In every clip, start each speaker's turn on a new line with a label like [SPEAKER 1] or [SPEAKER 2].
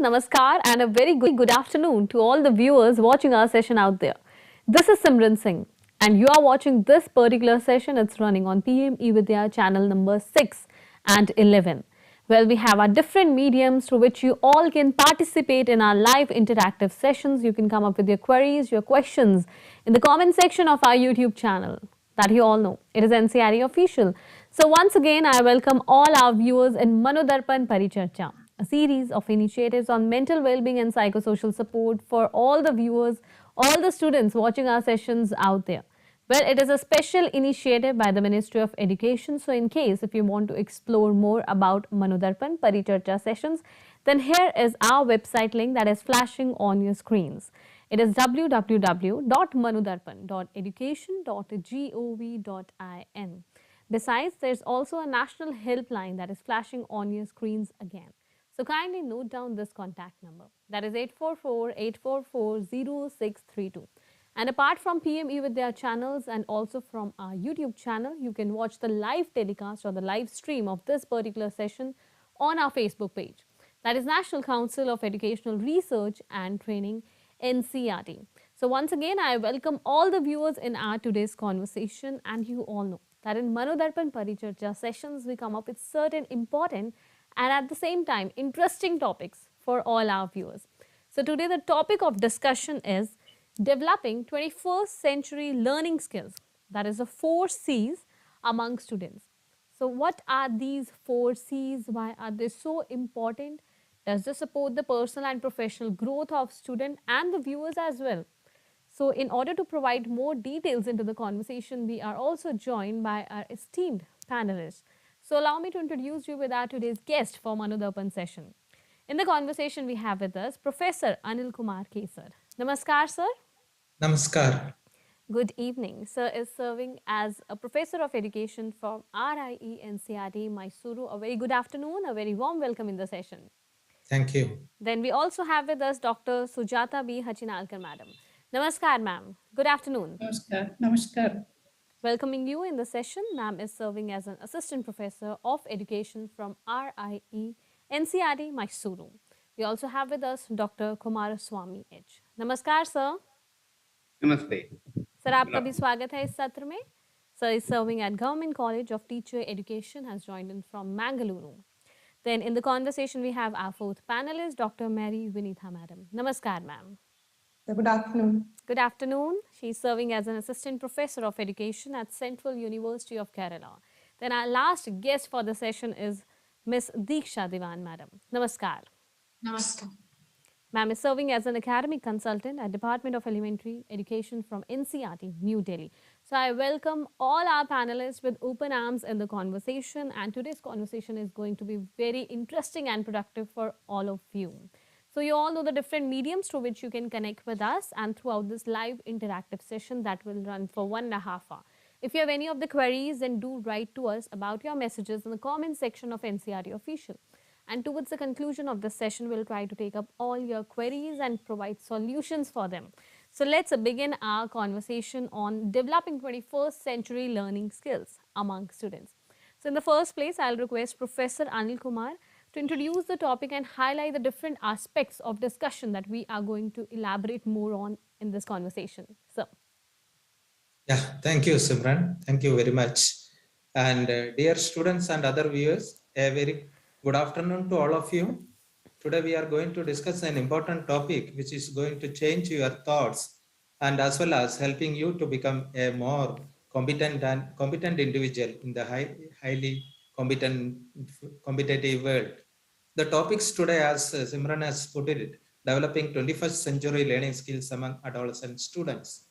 [SPEAKER 1] namaskar, and a very good afternoon to all the viewers watching our session out there. This is Simran Singh, and you are watching this particular session. It's running on PME Vidya channel number 6 and 11. Well, we have our different mediums through which you all can participate in our live interactive sessions. You can come up with your queries, your questions in the comment section of our YouTube channel that you all know. It is NCERT official. So once again, I welcome all our viewers in MANODARPAN Paricharcha, a series of initiatives on mental well-being and psychosocial support for all the viewers, all the students watching our sessions out there. Well, it is a special initiative by the Ministry of Education. So in case if you want to explore more about MANODARPAN Paricharcha sessions, then here is our website link that is flashing on your screens. It is www.manodarpan.education.gov.in. Besides, there is also a national helpline that is flashing on your screens again. So kindly note down this contact number, that is 844-844-0632. And apart from PME with their channels and also from our YouTube channel, you can watch the live telecast or the live stream of this particular session on our Facebook page. That is National Council of Educational Research and Training, NCERT. So once again, I welcome all the viewers in our today's conversation, and you all know that in MANODARPAN Paricharcha sessions, we come up with certain important and at the same time interesting topics for all our viewers. So today the topic of discussion is developing 21st century learning skills, that is the 4 C's among students. So what are these 4 C's? Why are they so important? Does this support the personal and professional growth of student and the viewers as well? So in order to provide more details into the conversation, we are also joined by our esteemed panelists. So allow me to introduce you with our today's guest for MANODARPAN session. In the conversation we have with us Professor Anil Kumar K. Sir. Namaskar, sir.
[SPEAKER 2] Namaskar.
[SPEAKER 1] Good evening. Sir is serving as a Professor of Education from RIE NCERT, Mysuru. A very good afternoon, a very warm welcome in the session.
[SPEAKER 2] Thank you.
[SPEAKER 1] Then we also have with us Dr. Sujata B. Hachinalkar, madam. Namaskar, ma'am. Good afternoon.
[SPEAKER 3] Namaskar. Namaskar.
[SPEAKER 1] Welcoming you in the session, ma'am is serving as an Assistant Professor of Education from RIE NCERT, Mysuru. We also have with us Dr. Kumara Swamy H. Namaskar, sir.
[SPEAKER 4] नमस्ते
[SPEAKER 1] sir आपका भी स्वागत है इस सत्र में. Sir is serving at Government College of Teacher Education, has joined in from Mangaluru. Then in the conversation we have our 4th panelist, Dr. Mary Vineetha, madam. Namaskar, ma'am.
[SPEAKER 3] Good afternoon.
[SPEAKER 1] Good afternoon. She is serving as an Assistant Professor of Education at Central University of Kerala. Then our last guest for the session is Miss Diksha Dewan, madam. Namaskar.
[SPEAKER 5] Namaskar.
[SPEAKER 1] Ma'am is serving as an academic consultant at Department of Elementary Education from NCERT, New Delhi. So I welcome all our panelists with open arms in the conversation, and today's conversation is going to be very interesting and productive for all of you. So you all know the different mediums through which you can connect with us and throughout this live interactive session that will run for 1.5 hours. If you have any of the queries, then do write to us about your messages in the comment section of NCERT official. And towards the conclusion of this session, we'll try to take up all your queries and provide solutions for them. So let's begin our conversation on developing 21st century learning skills among students. So in the first place, I'll request Professor Anil Kumar to introduce the topic and highlight the different aspects of discussion that we are going to elaborate more on in this conversation. So.
[SPEAKER 2] Yeah, thank you, Simran. Thank you very much. And dear students and other viewers, a very good afternoon to all of you. Today we are going to discuss an important topic which is going to change your thoughts and as well as helping you to become a more competent individual in the highly competitive world. The topics today, as Simran has put it, developing 21st century learning skills among adolescent students.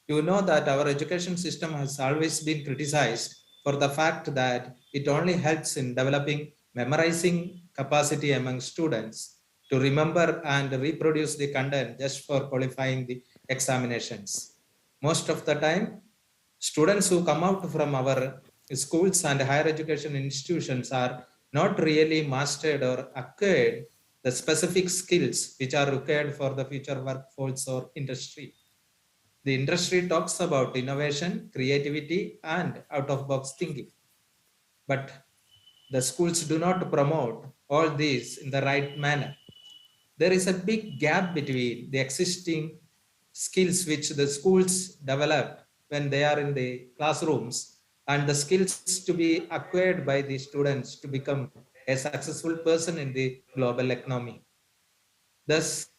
[SPEAKER 2] You know that our education system has always been criticized for the fact that it only helps in developing memorizing capacity among students to remember and reproduce the content just for qualifying the examinations. Most of the time, students who come out from our schools and higher education institutions are not really mastered or acquired the specific skills which are required for the future workforce or industry. The industry talks about innovation, creativity, and out-of-box thinking. But the schools do not promote all these in the right manner. there is a big gap between the existing skills which the schools develop when they are in the classrooms and the skills to be acquired by the students to become a successful person in the global economy. Thus,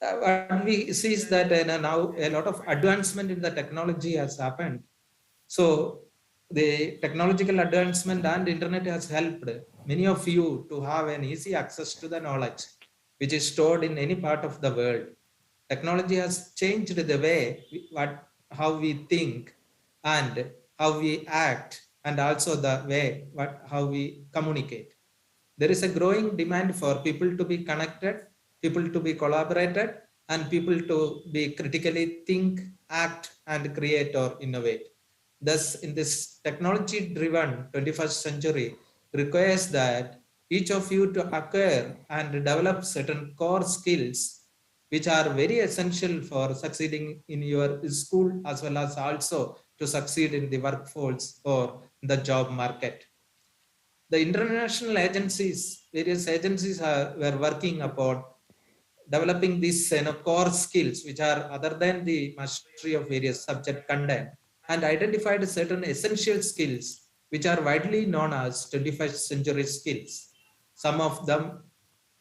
[SPEAKER 2] what we see is that now a lot of advancement in the technology has happened. So the technological advancement and internet has helped many of you to have an easy access to the knowledge which is stored in any part of the world. Technology has changed the way how we think and how we act, and also the way how we communicate. There is a growing demand for people to be connected, people to be collaborated, and people to be critically think, act, and create or innovate. Thus, in this technology-driven 21st century, requires that each of you to acquire and develop certain core skills which are very essential for succeeding in your school as well as also to succeed in the workforce or the job market. The international agencies, various agencies were working upon developing these core skills, which are other than the mastery of various subject content, and identified certain essential skills, which are widely known as 21st century skills. Some of them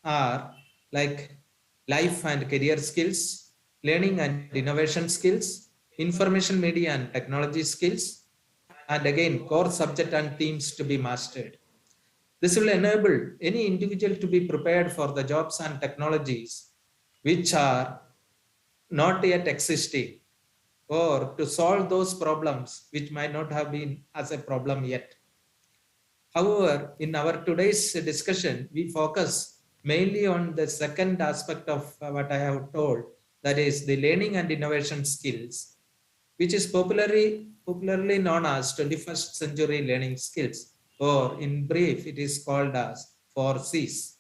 [SPEAKER 2] are like life and career skills, learning and innovation skills, information media and technology skills, and again, core subject and themes to be mastered. This will enable any individual to be prepared for the jobs and technologies which are not yet existing, or to solve those problems which might not have been as a problem yet. However, in our today's discussion, we focus mainly on the second aspect of what I have told, that is the learning and innovation skills, which is popularly known as 21st century learning skills, or in brief, it is called as 4Cs.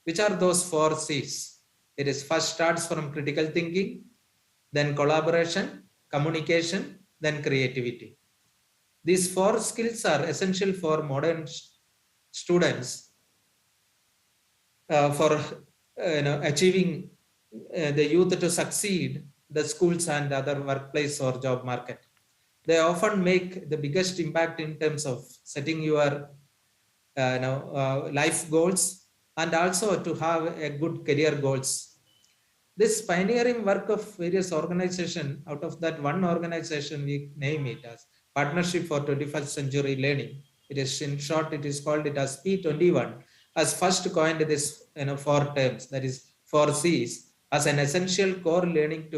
[SPEAKER 2] Which are those 4Cs? It is first starts from critical thinking, then collaboration, communication, then creativity. These four skills are essential for modern students for achieving the youth to succeed the schools and other workplace or job market. They often make the biggest impact in terms of setting your life goals and also to have a good career goals. This pioneering work of various organizations, out of that one organization we name it as Partnership for 21st Century Learning. It is in short, it is called it as P21, as first coined this four terms, that is 4Cs, as an essential core learning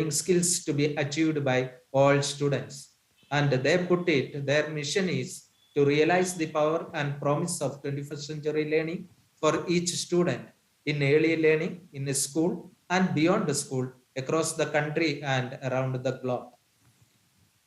[SPEAKER 2] skills to be achieved by all students. And they put it, their mission is to realize the power and promise of 21st century learning for each student in early learning in a school and beyond the school across the country and around the globe.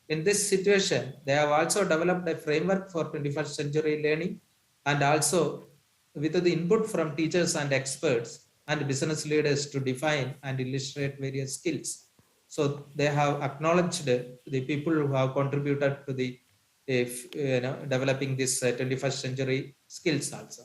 [SPEAKER 2] In this situation, they have also developed a framework for 21st century learning, and also with the input from teachers and experts and business leaders to define and illustrate various skills. So they have acknowledged the people who have contributed to the developing this 21st century skills also.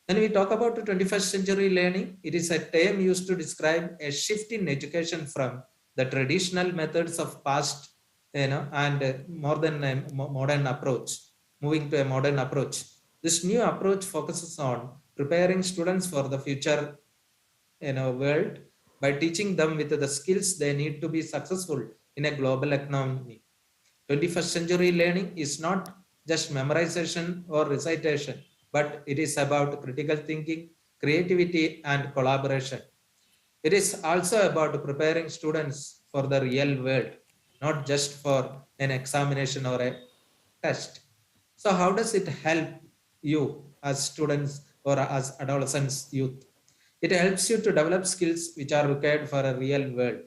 [SPEAKER 2] When we talk about the 21st century learning, it is a term used to describe a shift in education from the traditional methods of past, and more than a modern approach, moving to a modern approach. This new approach focuses on preparing students for the future, world by teaching them with the skills they need to be successful in a global economy. 21st century learning is not just memorization or recitation, but it is about critical thinking, creativity, and collaboration. It is also about preparing students for the real world, not just for an examination or a test. So, how does it help you as students or as adolescents, youth? It helps you to develop skills which are required for a real world,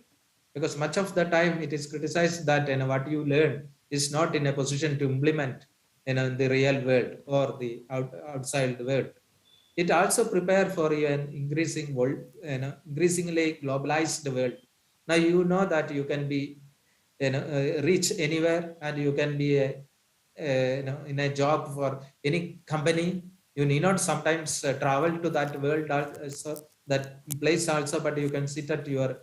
[SPEAKER 2] because much of the time it is criticized that what you learn is not in a position to implement in the real world or the outside world. It also prepare for an increasing world, increasingly globalized world. Now you know that you can be reach anywhere, and you can be in a job for any company You need not sometimes travel to that world also, that place also, but you can sit at your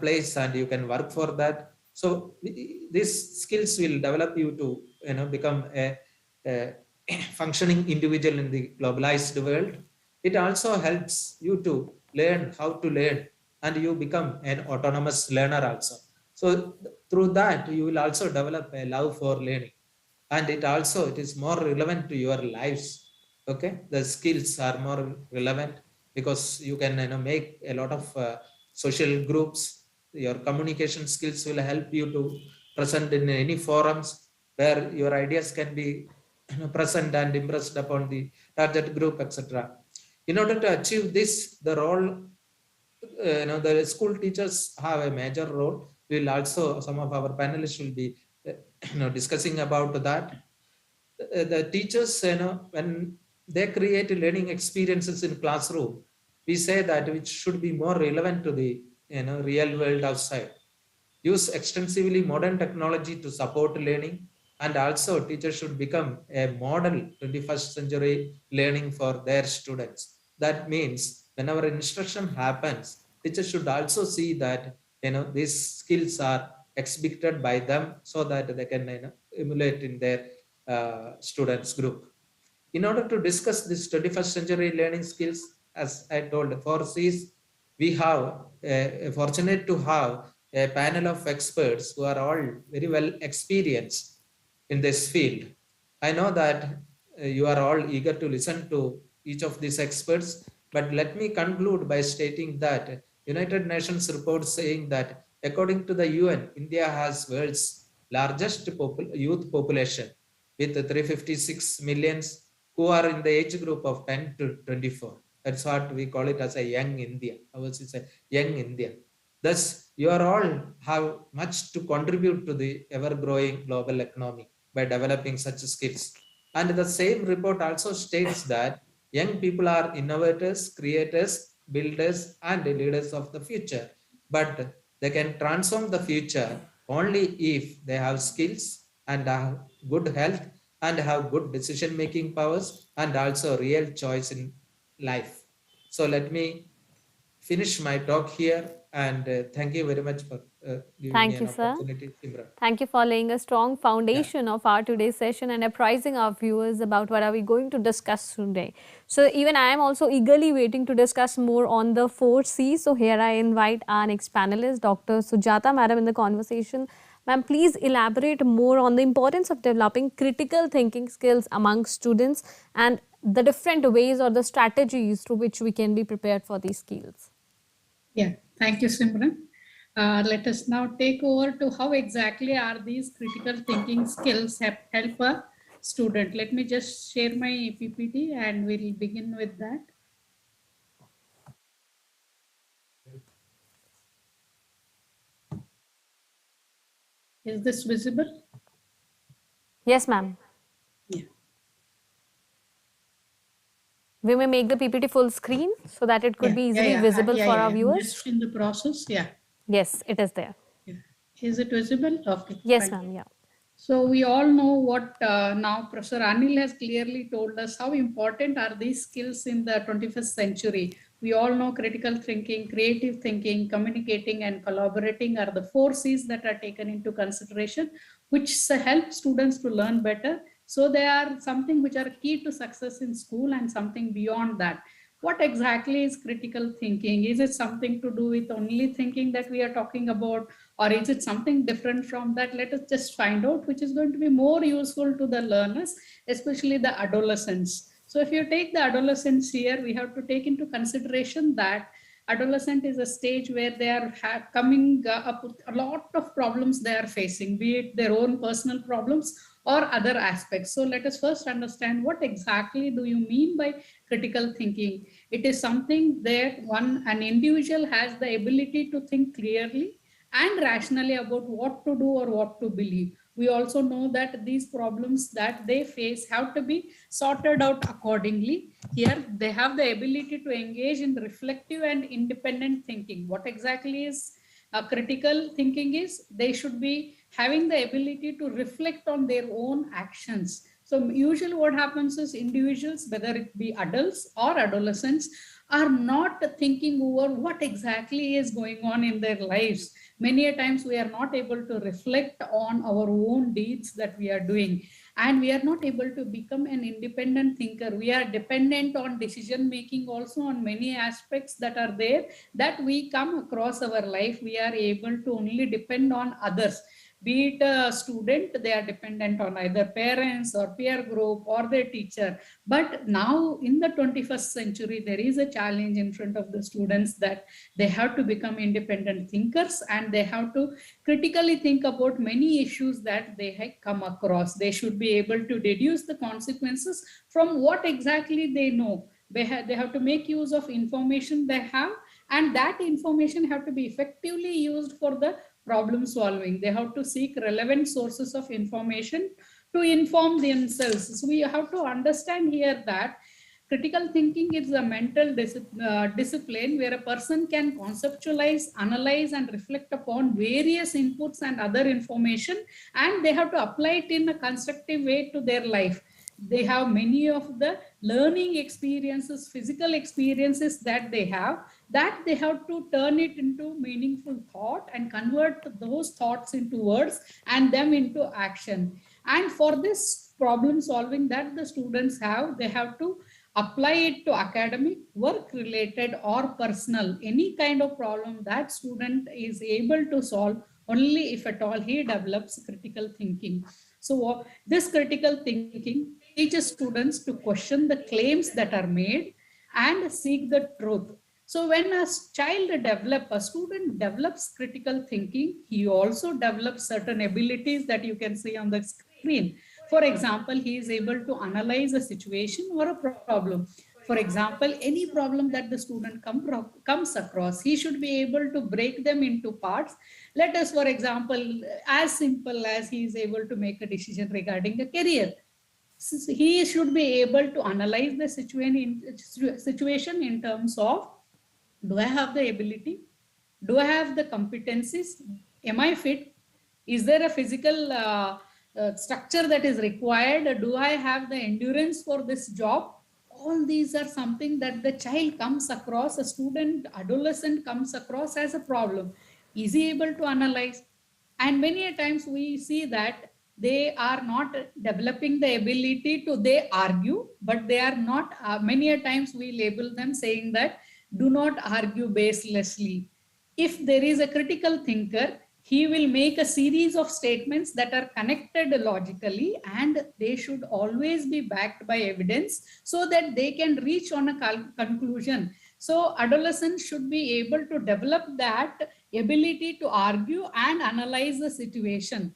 [SPEAKER 2] place and you can work for that. So these skills will develop you to become a functioning individual in the globalized world. It also helps you to learn how to learn, and you become an autonomous learner also. So through that, you will also develop a love for learning, and it is more relevant to your lives. Okay, the skills are more relevant because you can make a lot of social groups. Your communication skills will help you to present in any forums where your ideas can be present and impressed upon the target group, etc. In order to achieve this, the role, the school teachers have a major role. We'll also, some of our panelists will be discussing about that. The teachers, when they create learning experiences in classroom, we say that it should be more relevant to the real world outside. Use extensively modern technology to support learning, and also teachers should become a model 21st century learning for their students. That means whenever instruction happens, teachers should also see that these skills are expected by them, so that they can emulate in their students group. In order to discuss this 21st century learning skills, as I told, four C's, we have fortunate to have a panel of experts who are all very well experienced in this field. I know that you are all eager to listen to each of these experts, but let me conclude by stating that United Nations report saying that according to the UN, India has world's largest youth population with 356 millions who are in the age group of 10 to 24. That's what we call it as a young India. Ours is a young India. Thus, you are all have much to contribute to the ever-growing global economy by developing such skills. And the same report also states that young people are innovators, creators, builders, and leaders of the future. But they can transform the future only if they have skills and have good health and have good decision making powers and also real choice in life. So let me finish my talk here, and thank you very much for giving me
[SPEAKER 1] Thank
[SPEAKER 2] an
[SPEAKER 1] you, sir.
[SPEAKER 2] opportunity, Simran.
[SPEAKER 1] Thank you for laying a strong
[SPEAKER 2] Yeah.
[SPEAKER 1] foundation of our today's session and apprising our viewers about what are we going to discuss today. So even I am also eagerly waiting to discuss more on the 4C. So here I invite our next panelist, Dr. Sujata Madam, in the conversation. Ma'am, please elaborate more on the importance of developing critical thinking skills among students and the different ways or the strategies through which we can be prepared for these skills.
[SPEAKER 3] Yeah, thank you, Simran. Let us now take over to how exactly are these critical thinking skills help a student. Let me just share my PPT and we'll begin with that. Is this visible?
[SPEAKER 1] Yes, ma'am.
[SPEAKER 3] Yeah.
[SPEAKER 1] We may make the PPT full screen so that it could be easily visible for our viewers.
[SPEAKER 3] Just in the process, yeah.
[SPEAKER 1] Yes, it is there.
[SPEAKER 3] Yeah. Is it visible? Okay.
[SPEAKER 1] Yes, ma'am. Yeah.
[SPEAKER 3] So we all know what now Professor Anil has clearly told us how important are these skills in the 21st century. We all know critical thinking, creative thinking, communicating and collaborating are the 4 C's that are taken into consideration, which help students to learn better. So they are something which are key to success in school and something beyond that. What exactly is critical thinking? Is it something to do with only thinking that we are talking about, or is it something different from that? Let us just find out, which is going to be more useful to the learners, especially the adolescents. So if you take the adolescents here, we have to take into consideration that adolescent is a stage where they are coming up with a lot of problems they are facing, be it their own personal problems or other aspects. So let us first understand what exactly do you mean by critical thinking. It is something that an individual has the ability to think clearly and rationally about what to do or what to believe. We also know that these problems that they face have to be sorted out accordingly. Here they have the ability to engage in reflective and independent thinking. What exactly is critical thinking is they should be having the ability to reflect on their own actions. So usually what happens is individuals, whether it be adults or adolescents, are not thinking over what exactly is going on in their lives. Many a times we are not able to reflect on our own deeds that we are doing, and we are not able to become an independent thinker. We are dependent on decision making also on many aspects that are there that we come across our life. We are able to only depend on others. Be it a student, they are dependent on either parents or peer group or their teacher. But now in the 21st century, there is a challenge in front of the students that they have to become independent thinkers, and they have to critically think about many issues that they have come across. They should be able to deduce the consequences from what exactly they know. They have to make use of information they have, and that information have to be effectively used for the problem solving. They have to seek relevant sources of information to inform themselves. So we have to understand here that critical thinking is a mental discipline where a person can conceptualize, analyze, and reflect upon various inputs and other information, and they have to apply it in a constructive way to their life. They have many of the learning experiences, physical experiences that they have, that they have to turn it into meaningful thought and convert those thoughts into words and them into action. And for this problem solving that the students have, they have to apply it to academic, work related, or personal. Any kind of problem that student is able to solve only if at all he develops critical thinking. So this critical thinking teaches students to question the claims that are made and seek the truth. So when a student develops critical thinking, he also develops certain abilities that you can see on the screen. For example, he is able to analyze a situation or a problem. For example, any problem that the student comes across, he should be able to break them into parts. Let us, for example, as simple as he is able to make a decision regarding a career. He should be able to analyze the situation in terms of, do I have the ability? Do I have the competencies? Am I fit? Is there a physical structure that is required? Do I have the endurance for this job? All these are something that the child comes across, a student, adolescent comes across as a problem. Is he able to analyze? And many a times we see that they are not developing the ability to, they argue, but they are not, many a times we label them saying that do not argue baselessly. If there is a critical thinker, he will make a series of statements that are connected logically, and they should always be backed by evidence so that they can reach on a conclusion. So adolescents should be able to develop that ability to argue and analyze the situation.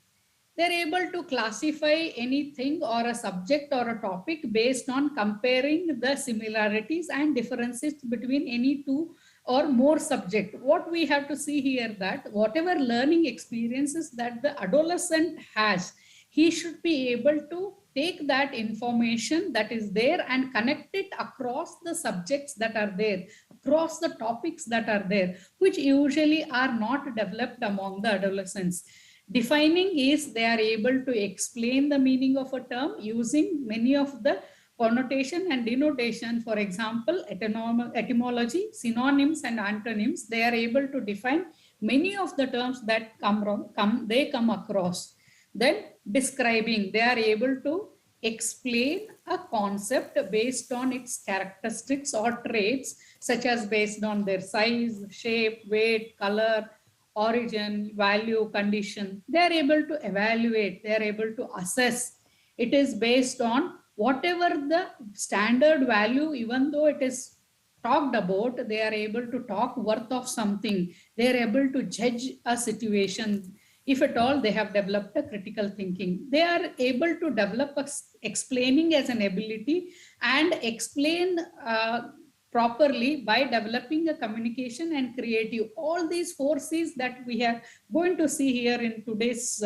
[SPEAKER 3] They're able to classify anything or a subject or a topic based on comparing the similarities and differences between any two or more subject. What we have to see here, that whatever learning experiences that the adolescent has, he should be able to take that information that is there and connect it across the subjects that are there, across the topics that are there, which usually are not developed among the adolescents. Defining is they are able to explain the meaning of a term using many of the connotation and denotation. For example, etymology, synonyms and antonyms, they are able to define many of the terms that come across. Then describing, they are able to explain a concept based on its characteristics or traits, such as based on their size, shape, weight, color, origin, value, condition. They are able to evaluate, they are able to assess. It is based on whatever the standard value, even though it is talked about, they are able to talk worth of something. They are able to judge a situation. If at all they have developed a critical thinking, they are able to develop explaining as an ability and explain properly by developing a communication and creative. All these four C's that we are going to see here in today's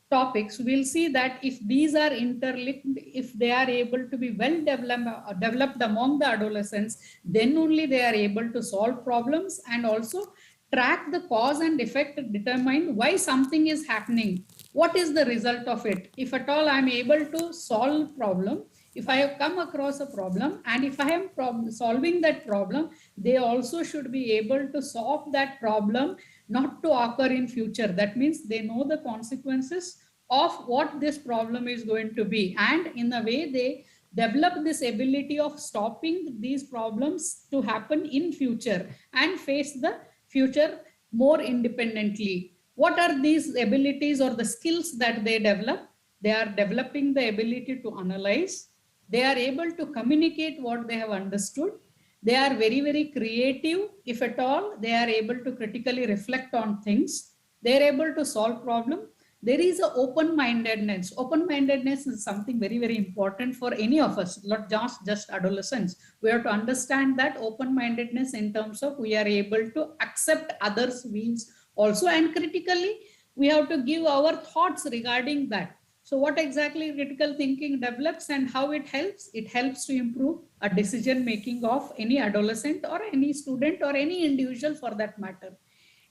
[SPEAKER 3] topics, we'll see that if these are interlinked, if they are able to be well developed among the adolescents, then only they are able to solve problems and also track the cause and effect, determine why something is happening. What is the result of it? If at all I'm able to solve problem, if I have come across a problem and if I am solving that problem, they also should be able to solve that problem not to occur in future. That means they know the consequences of what this problem is going to be, and in a way they develop this ability of stopping these problems to happen in future and face the future more independently. What are these abilities or the skills that they develop? They are developing the ability to analyze. They are able to communicate what they have understood. They are very, very creative. If at all, they are able to critically reflect on things. They are able to solve problems. There is an open-mindedness. Open-mindedness is something very, very important for any of us, not just adolescents. We have to understand that open-mindedness in terms of we are able to accept others' views also, and critically, we have to give our thoughts regarding that. So what exactly critical thinking develops and how it helps? It helps to improve a decision making of any adolescent or any student or any individual for that matter.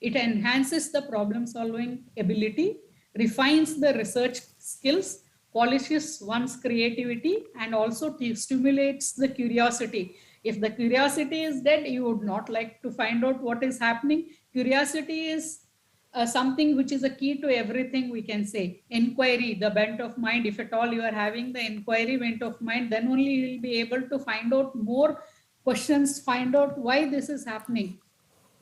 [SPEAKER 3] It enhances the problem solving ability, refines the research skills, polishes one's creativity, and also stimulates the curiosity. If the curiosity is dead, you would not like to find out what is happening. Curiosity is something which is a key to everything, we can say. Inquiry, the bent of mind, if at all you are having the inquiry bent of mind, then only you will be able to find out more questions, find out why this is happening.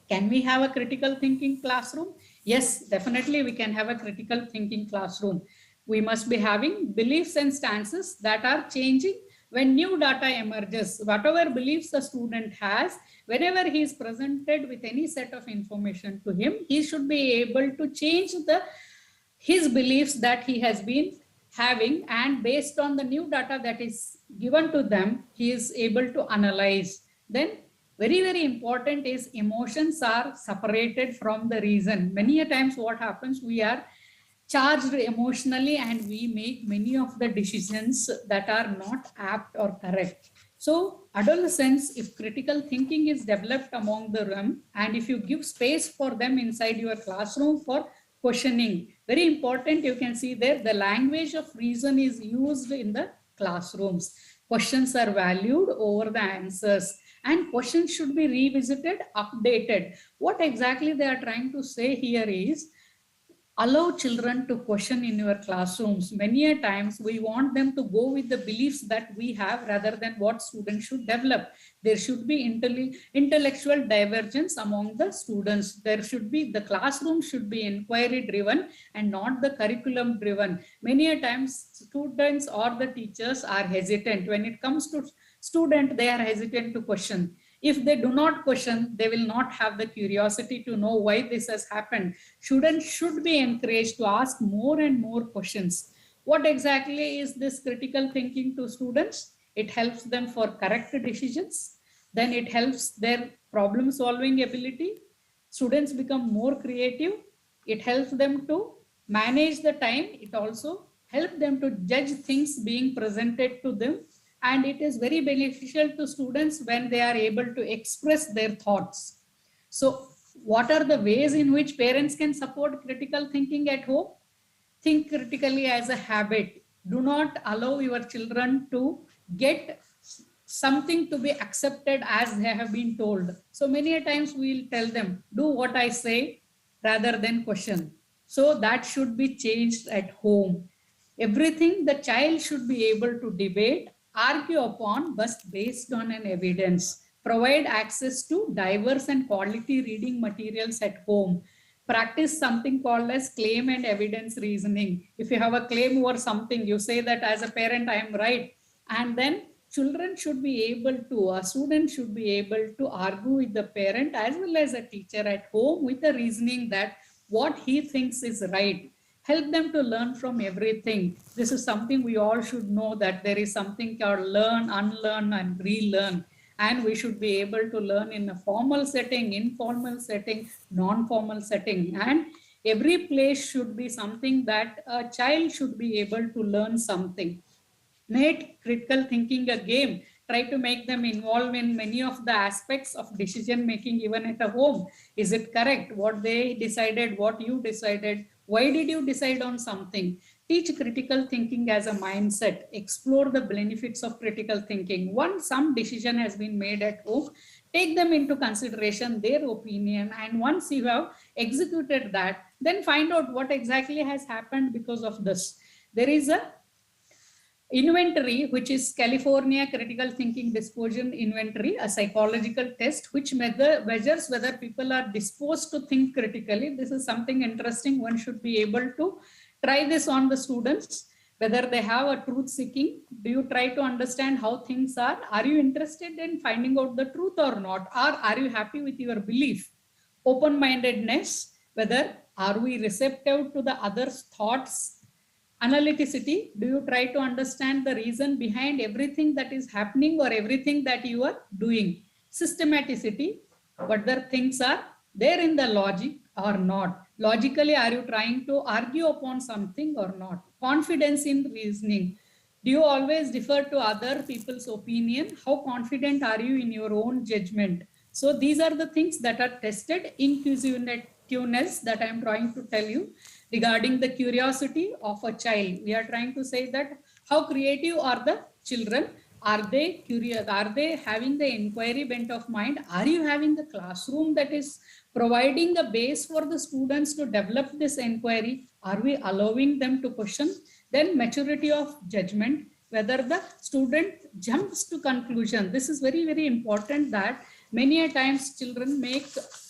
[SPEAKER 3] Can we have a critical thinking classroom? Yes, definitely we can have a critical thinking classroom. We must be having beliefs and stances that are changing when new data emerges. Whatever beliefs the student has, whenever he is presented with any set of information to him, he should be able to change his beliefs that he has been having, and based on the new data that is given to them, he is able to analyze. Then very, very important is emotions are separated from the reason. Many a times what happens, we are charged emotionally and we make many of the decisions that are not apt or correct. So adolescents, if critical thinking is developed among them, and if you give space for them inside your classroom for questioning, very important, you can see there the language of reason is used in the classrooms. Questions are valued over the answers, and questions should be revisited, updated. What exactly they are trying to say here is, allow children to question in your classrooms. Many a times we want them to go with the beliefs that we have rather than what students should develop. There should be intellectual divergence among the students. There should be, the classroom should be inquiry driven and not the curriculum driven. Many a times students or the teachers are hesitant. When it comes to student, they are hesitant to question. If they do not question, they will not have the curiosity to know why this has happened. Students should be encouraged to ask more and more questions. What exactly is this critical thinking to students? It helps them for correct decisions. Then it helps their problem solving ability. Students become more creative. It helps them to manage the time. It also helps them to judge things being presented to them, and it is very beneficial to students when they are able to express their thoughts. So what are the ways in which parents can support critical thinking at home? Think critically as a habit. Do not allow your children to get something to be accepted as they have been told. So many a times we'll tell them, do what I say rather than question. So that should be changed at home. Everything the child should be able to debate, argue upon, but based on an evidence. Provide access to diverse and quality reading materials at home. Practice something called as claim and evidence reasoning. If you have a claim over something, you say that as a parent, I am right. And then children should be able to, a student should be able to argue with the parent as well as a teacher at home with the reasoning that what he thinks is right. Help them to learn from everything. This is something we all should know, that there is something called learn, unlearn, and relearn. And we should be able to learn in a formal setting, informal setting, non-formal setting. And every place should be something that a child should be able to learn something. Make critical thinking a game. try to make them involved in many of the aspects of decision making, even at a home. Is it correct? What they decided, what you decided, why did you decide on something? Teach critical thinking as a mindset. Explore the benefits of critical thinking. Once some decision has been made at home, take them into consideration, their opinion, and once you have executed that, then find out what exactly has happened because of this. There is a inventory, which is California Critical Thinking Disposition Inventory, a psychological test which measures whether people are disposed to think critically. This is something interesting. One should be able to try this on the students, whether they have a truth seeking. Do you try to understand how things are? Are you interested in finding out the truth or not? Or are you happy with your belief? Open-mindedness, whether are we receptive to the other's thoughts? Analyticity, do you try to understand the reason behind everything that is happening or everything that you are doing? Systematicity, whether things are there in the logic or not. Logically, are you trying to argue upon something or not? Confidence in reasoning. Do you always defer to other people's opinion? How confident are you in your own judgment? So these are the things that are tested. Inquisitiveness that I am trying to tell you. Regarding the curiosity of a child, we are trying to say that how creative are the children? Are they curious? Are they having the inquiry bent of mind? Are you having the classroom that is providing the base for the students to develop this inquiry? Are we allowing them to question? Then maturity of judgment, whether the student jumps to conclusion. This is very, very important, that many a times children make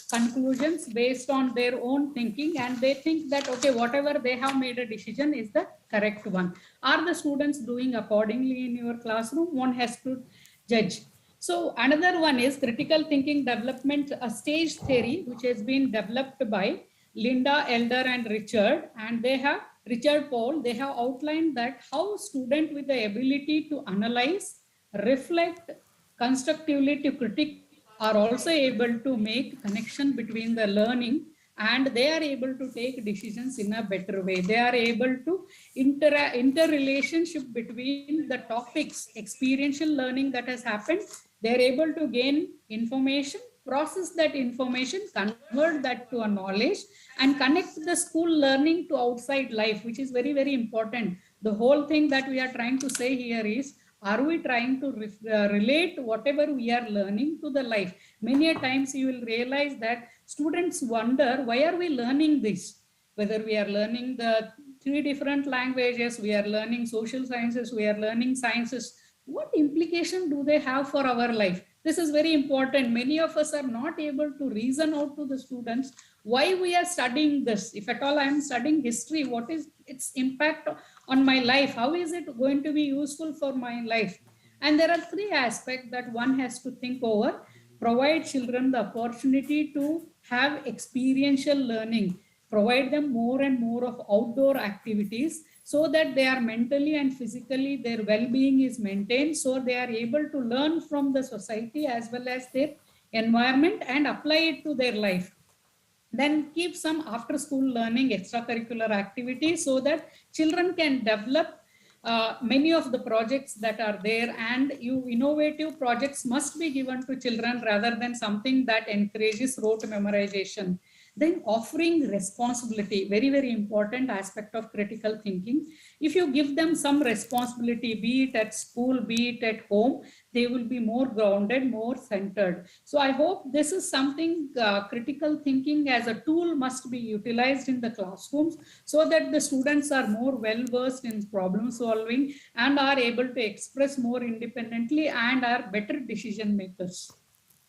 [SPEAKER 3] conclusions based on their own thinking, and they think that, okay, whatever they have made a decision is the correct one. Are the students doing accordingly in your classroom? One has to judge. So another one is critical thinking development, a stage theory, which has been developed by Linda Elder and Richard Paul. They have outlined that how student with the ability to analyze, reflect, constructively to critique are also able to make connection between the learning, and they are able to take decisions in a better way. They are able to interrelationship between the topics, experiential learning that has happened. They are able to gain information, process that information, convert that to a knowledge, and connect the school learning to outside life, which is very, very important. The whole thing that we are trying to say here is, are we trying to relate whatever we are learning to the life? Many a times you will realize that students wonder, why are we learning this? Whether we are learning the 3 different languages, we are learning social sciences, we are learning sciences, what implication do they have for our life? This is very important. Many of us are not able to reason out to the students why we are studying this. If at all I am studying history, what is its impact on my life? How is it going to be useful for my life? And there are 3 aspects that one has to think over. Provide children the opportunity to have experiential learning. Provide them more and more of outdoor activities, so that they are mentally and physically, their well-being is maintained, so they are able to learn from the society as well as their environment and apply it to their life. Then keep some after school learning extracurricular activities, so that children can develop many of the projects that are there, and innovative projects must be given to children rather than something that encourages rote memorization. Then offering responsibility, very, very important aspect of critical thinking. If you give them some responsibility, be it at school, be it at home, they will be more grounded, more centered. So I hope this is something critical thinking as a tool must be utilized in the classrooms, so that the students are more well-versed in problem solving and are able to express more independently and are better decision makers.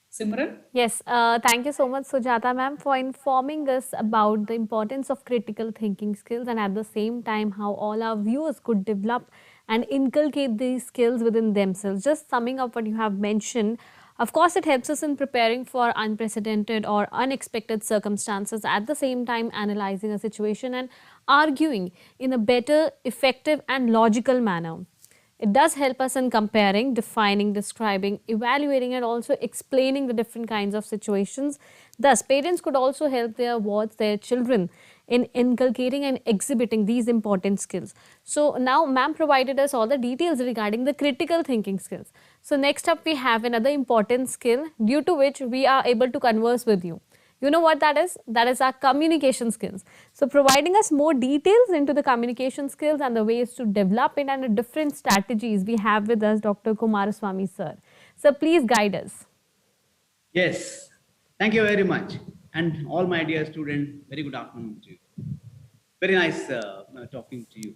[SPEAKER 3] Simran?
[SPEAKER 1] Yes, thank you so much, Sujata ma'am, for informing us about the importance of critical thinking skills, and at the same time how all our viewers could develop and inculcate these skills within themselves. Just summing up what you have mentioned, of course, it helps us in preparing for unprecedented or unexpected circumstances, at the same time analyzing a situation and arguing in a better, effective and logical manner. It does help us in comparing, defining, describing, evaluating and also explaining the different kinds of situations. Thus, parents could also help their children in inculcating and exhibiting these important skills. So now ma'am provided us all the details regarding the critical thinking skills. So next up we have another important skill due to which we are able to converse with you. You know what that is? That is our communication skills. So providing us more details into the communication skills and the ways to develop it and the different strategies, we have with us Dr. Kumara Swamy sir. So please guide us.
[SPEAKER 4] Yes, thank you very much. And all my dear students, very good afternoon to you. Very nice talking to you.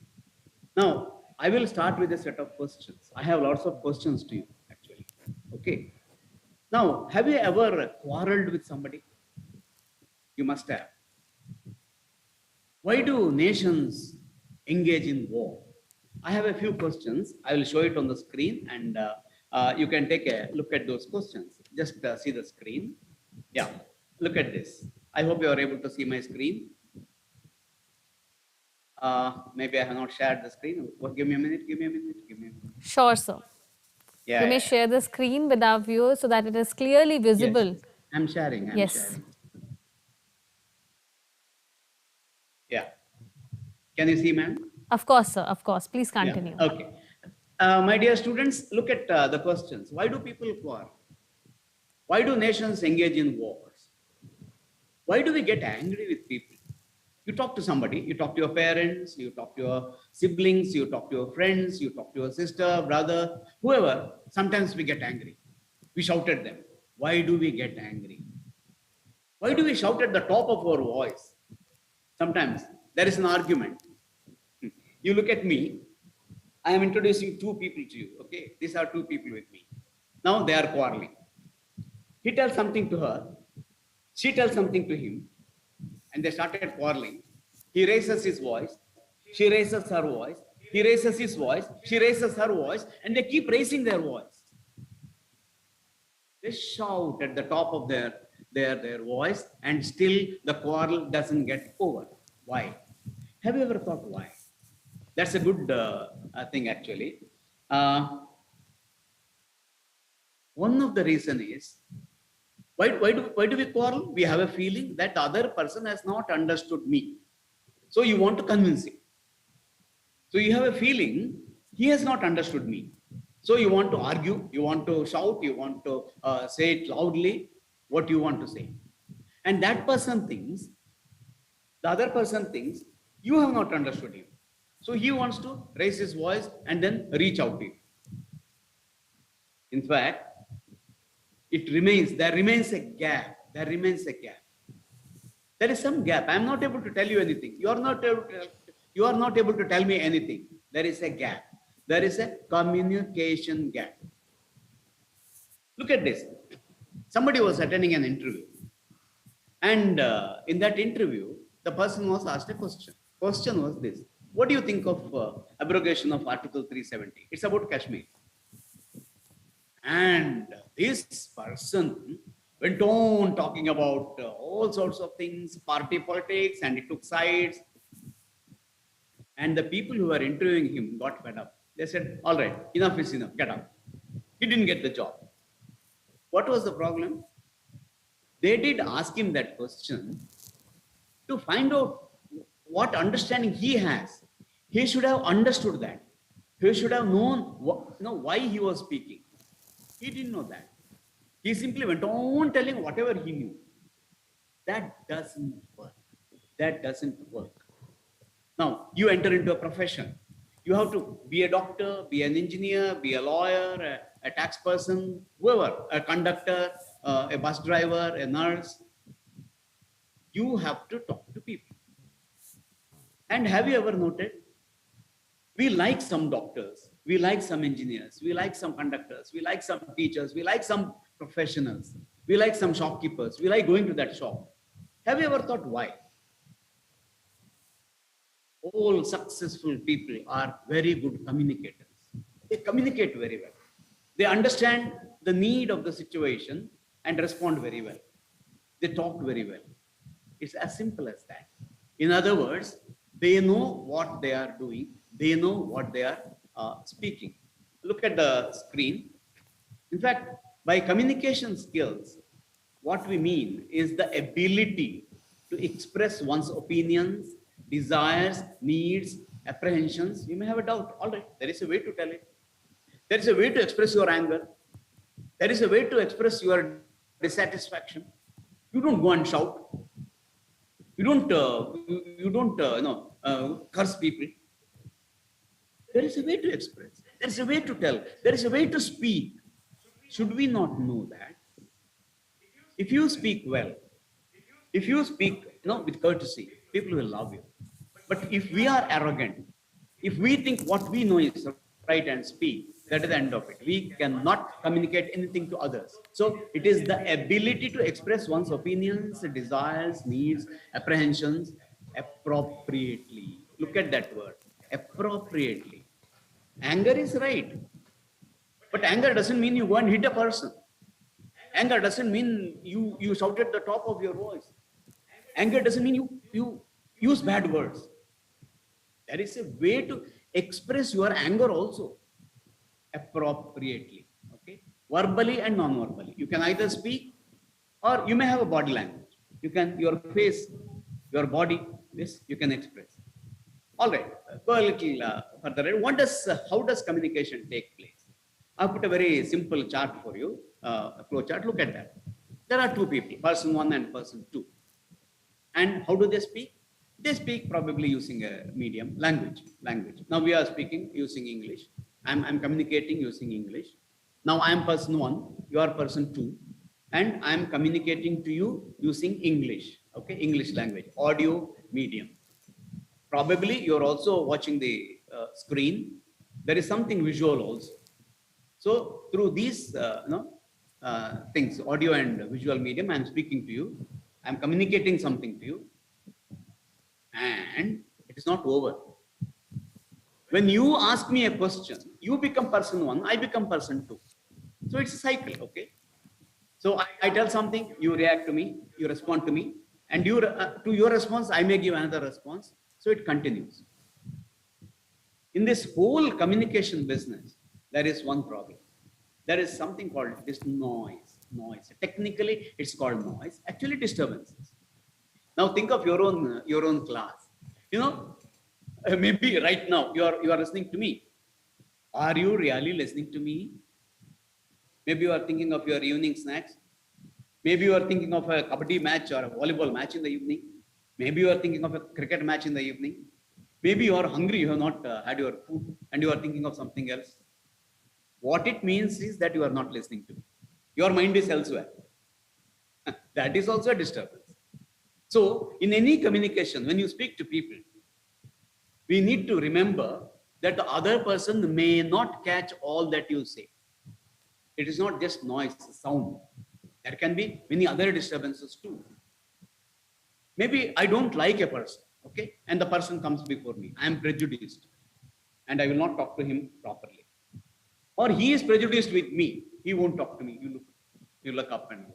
[SPEAKER 4] Now, I will start with a set of questions. I have lots of questions to you, actually. Okay. Now, have you ever quarreled with somebody? You must have. Why do nations engage in war? I have a few questions. I will show it on the screen and you can take a look at those questions. Just see the screen. Yeah, look at this. I hope you are able to see my screen. Maybe I have not shared the screen. Well, give me a minute, give me a minute, give me a minute.
[SPEAKER 1] Sure, sir.
[SPEAKER 4] Yeah,
[SPEAKER 1] You may share the screen with our viewers so that it is clearly visible.
[SPEAKER 4] Yes. I'm sharing, I'm sharing. Yeah. Can you see, ma'am?
[SPEAKER 1] Of course, sir. Of course. Please continue.
[SPEAKER 4] Yeah. Okay. My dear students, look at the questions. Why do people quarrel? Why do nations engage in wars? Why do we get angry with people? You talk to somebody, you talk to your parents, you talk to your siblings, you talk to your friends, you talk to your sister, brother, whoever. Sometimes we get angry. We shout at them. Why do we get angry? Why do we shout at the top of our voice? Sometimes there is an argument. You look at me, I am introducing two people to you, okay? These are two people with me. Now they are quarreling. He tells something to her, she tells something to him, and they started quarreling. He raises his voice, she raises her voice, he raises his voice, she raises her voice, and they keep raising their voice. They shout at the top of their voice, and still the quarrel doesn't get over. Why? Have you ever thought why? That's a good thing, actually. One of the reasons is, why do we quarrel? We have a feeling that the other person has not understood me. So you want to convince him. So you have a feeling he has not understood me. So you want to argue, you want to shout, you want to say it loudly, what you want to say. And that person thinks, the other person thinks, you have not understood him. So he wants to raise his voice and then reach out to you. In fact, there remains a gap. There is some gap. I am not able to tell you anything. You are not able to tell me anything. There is a gap. There is a communication gap. Look at this. Somebody was attending an interview. And in that interview, the person was asked a question. Question was this. What do you think of abrogation of Article 370? It's about Kashmir. And this person went on talking about all sorts of things, party politics, and he took sides. And the people who were interviewing him got fed up. They said, all right, enough is enough, get out. He didn't get the job. What was the problem? They did ask him that question to find out what understanding he has. He should have understood that. He should have known why he was speaking. He didn't know that. He simply went on telling whatever he knew. That doesn't work. That doesn't work. Now, you enter into a profession. You have to be a doctor, be an engineer, be a lawyer, a tax person, whoever, a conductor, a bus driver, a nurse. You have to talk to people. And have you ever noted? We like some doctors, we like some engineers, we like some conductors, we like some teachers, we like some professionals, we like some shopkeepers, we like going to that shop. Have you ever thought why? All successful people are very good communicators. They communicate very well. They understand the need of the situation and respond very well. They talk very well. It's as simple as that. In other words, they know what they are doing. They know what they are speaking. Look at the screen. In fact, by communication skills, what we mean is the ability to express one's opinions, desires, needs, apprehensions, you may have a doubt. All right, there is a way to tell it. There is a way to express your anger. There is a way to express your dissatisfaction. You don't go and shout. You don't, curse people. There is a way to express. There is a way to tell. There is a way to speak. Should we not know that? If you speak well, if you speak, with courtesy, people will love you. But if we are arrogant, if we think what we know is right and speak, that is the end of it. We cannot communicate anything to others. So it is the ability to express one's opinions, desires, needs, apprehensions appropriately. Look at that word, appropriately. Anger is right. But anger doesn't mean you go and hit a person. Anger doesn't mean you shout at the top of your voice. Anger doesn't mean you use bad words. There is a way to express your anger also appropriately, okay? Verbally and non-verbally. You can either speak or you may have a body language. You can, your face, your body, this you can express. All right, go a little further. How does communication take place? I've put a very simple chart for you, a flow chart. Look at that. There are two people, person one and person two. And how do they speak? They speak probably using a medium, language. Now we are speaking using English. I'm communicating using English. Now I'm person one, you are person two, and I'm communicating to you using English, okay? English language, audio medium. Probably you're also watching the screen. There is something visual also. So through these things, audio and visual medium, I'm speaking to you. I'm communicating something to you. And it is not over. When you ask me a question, you become person one, I become person two. So it's a cycle, okay? So I tell something, you react to me, you respond to me, and to your response, I may give another response. So it continues. In this whole communication business, there is one problem. There is something called this noise. Technically, it's called noise. Actually, disturbances. Now think of your own class. Maybe right now you are listening to me. Are you really listening to me? Maybe you are thinking of your evening snacks. Maybe you are thinking of a kabaddi match or a volleyball match in the evening. Maybe you are thinking of a cricket match in the evening. Maybe you are hungry, you have not had your food and you are thinking of something else. What it means is that you are not listening to me. Your mind is elsewhere. That is also a disturbance. So in any communication, when you speak to people, we need to remember that the other person may not catch all that you say. It is not just noise, sound. There can be many other disturbances too. Maybe I don't like a person, okay? And the person comes before me. I am prejudiced and I will not talk to him properly. Or he is prejudiced with me. He won't talk to me. You look up and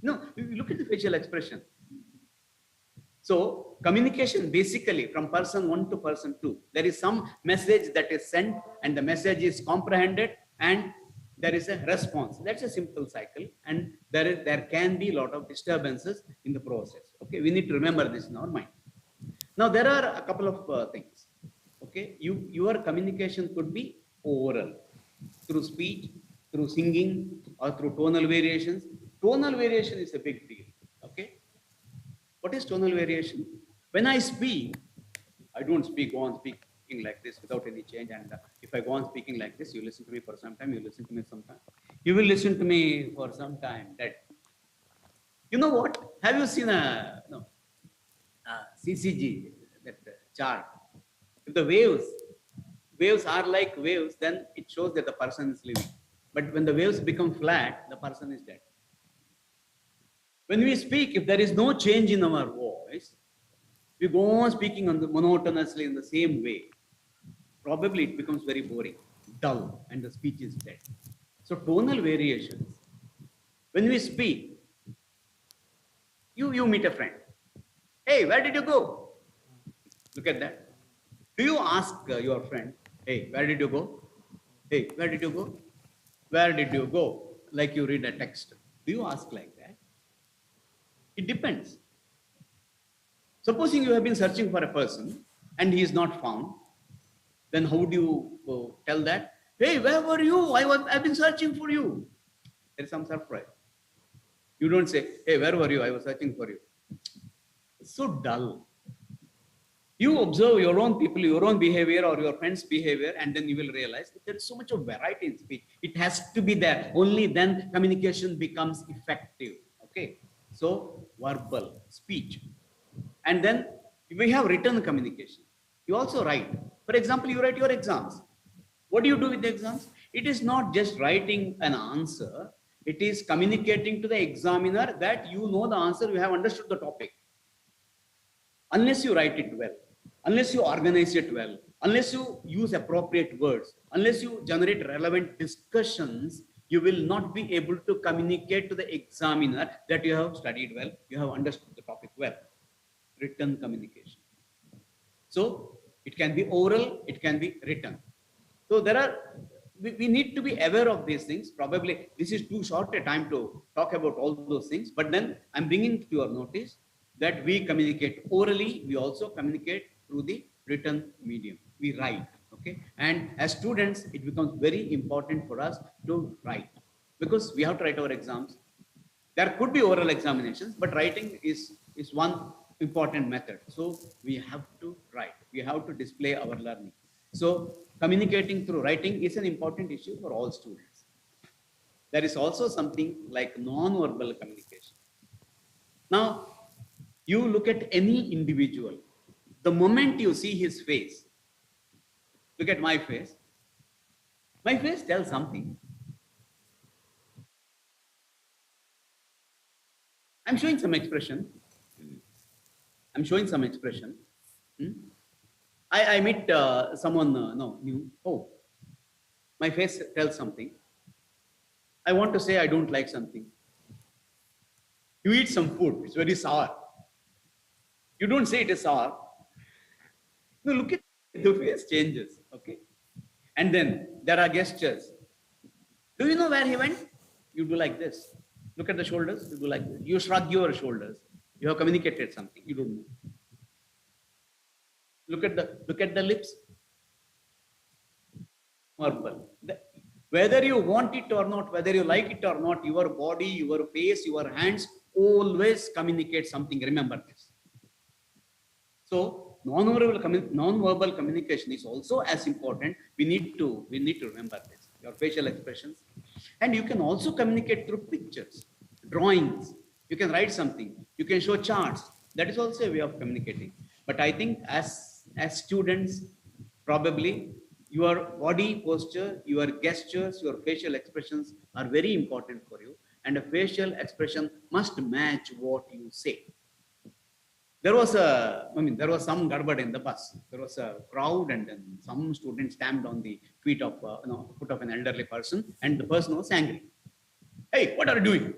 [SPEAKER 4] you look at the facial expression. So communication basically from person one to person two, there is some message that is sent and the message is comprehended and there is a response. That's a simple cycle and there can be a lot of disturbances in the process. Okay, we need to remember this in our mind. Now there are a couple of things. Okay, your communication could be oral, through speech, through singing or through tonal variations. Tonal variation is a big deal. Okay. What is tonal variation? When I speak, I don't go on speaking like this without any change. And if I go on speaking like this, you listen to me for some time, you listen to me some time. You will listen to me for some time. That, you know what? Have you seen a CCG, that chart? If the waves are like waves, then it shows that the person is living. But when the waves become flat, the person is dead. When we speak, if there is no change in our voice, we go on speaking monotonously in the same way, probably it becomes very boring, dull, and the speech is dead. So tonal variations, when we speak, you meet a friend. Hey, where did you go? Look at that. Do you ask your friend, hey, where did you go? Hey, where did you go? Where did you go? Like you read a text. Do you ask like that? It depends. Supposing you have been searching for a person and he is not found, then how do you tell that? Hey, where were you? I've been searching for you. There is some surprise. You don't say, hey, where were you? I was searching for you. It's so dull. You observe your own people, your own behavior or your friend's behavior, and then you will realize that there is so much of variety in speech. It has to be there. Only then communication becomes effective. Okay. So verbal, speech. And then we have written communication. You also write. For example, you write your exams. What do you do with the exams? It is not just writing an answer. It is communicating to the examiner that you know the answer, you have understood the topic. Unless you write it well, unless you organize it well, unless you use appropriate words, unless you generate relevant discussions, you will not be able to communicate to the examiner that you have studied well, you have understood the topic well. Written communication. So it can be oral, it can be written. So we need to be aware of these things. Probably this is too short a time to talk about all those things, but then I'm bringing to your notice that we communicate orally, we also communicate through the written medium. We write, okay? And as students, it becomes very important for us to write because we have to write our exams. There could be oral examinations, but writing is one important method. So we have to write, we have to display our learning. So communicating through writing is an important issue for all students. There is also something like non-verbal communication. Now, you look at any individual, the moment you see his face, look at my face tells something. I'm showing some expression. I meet someone new. Oh, my face tells something. I want to say I don't like something. You eat some food, it's very sour. You don't say it is sour. No, look at the face changes, okay? And then there are gestures. Do you know where he went? You do like this. Look at the shoulders, you do like this. You shrug your shoulders. You have communicated something, you don't know. Look at the lips. Verbal. Whether you want it or not, whether you like it or not, your body, your face, your hands always communicate something. Remember this. So non-verbal communication is also as important. We need to remember this. Your facial expressions, and you can also communicate through pictures, drawings. You can write something. You can show charts. That is also a way of communicating. But I think as students, probably your body posture, your gestures, your facial expressions are very important for you. And a facial expression must match what you say. There was some garbage in the bus. There was a crowd, and then some students stamped on the foot of an elderly person, and the person was angry. Hey, what are you doing?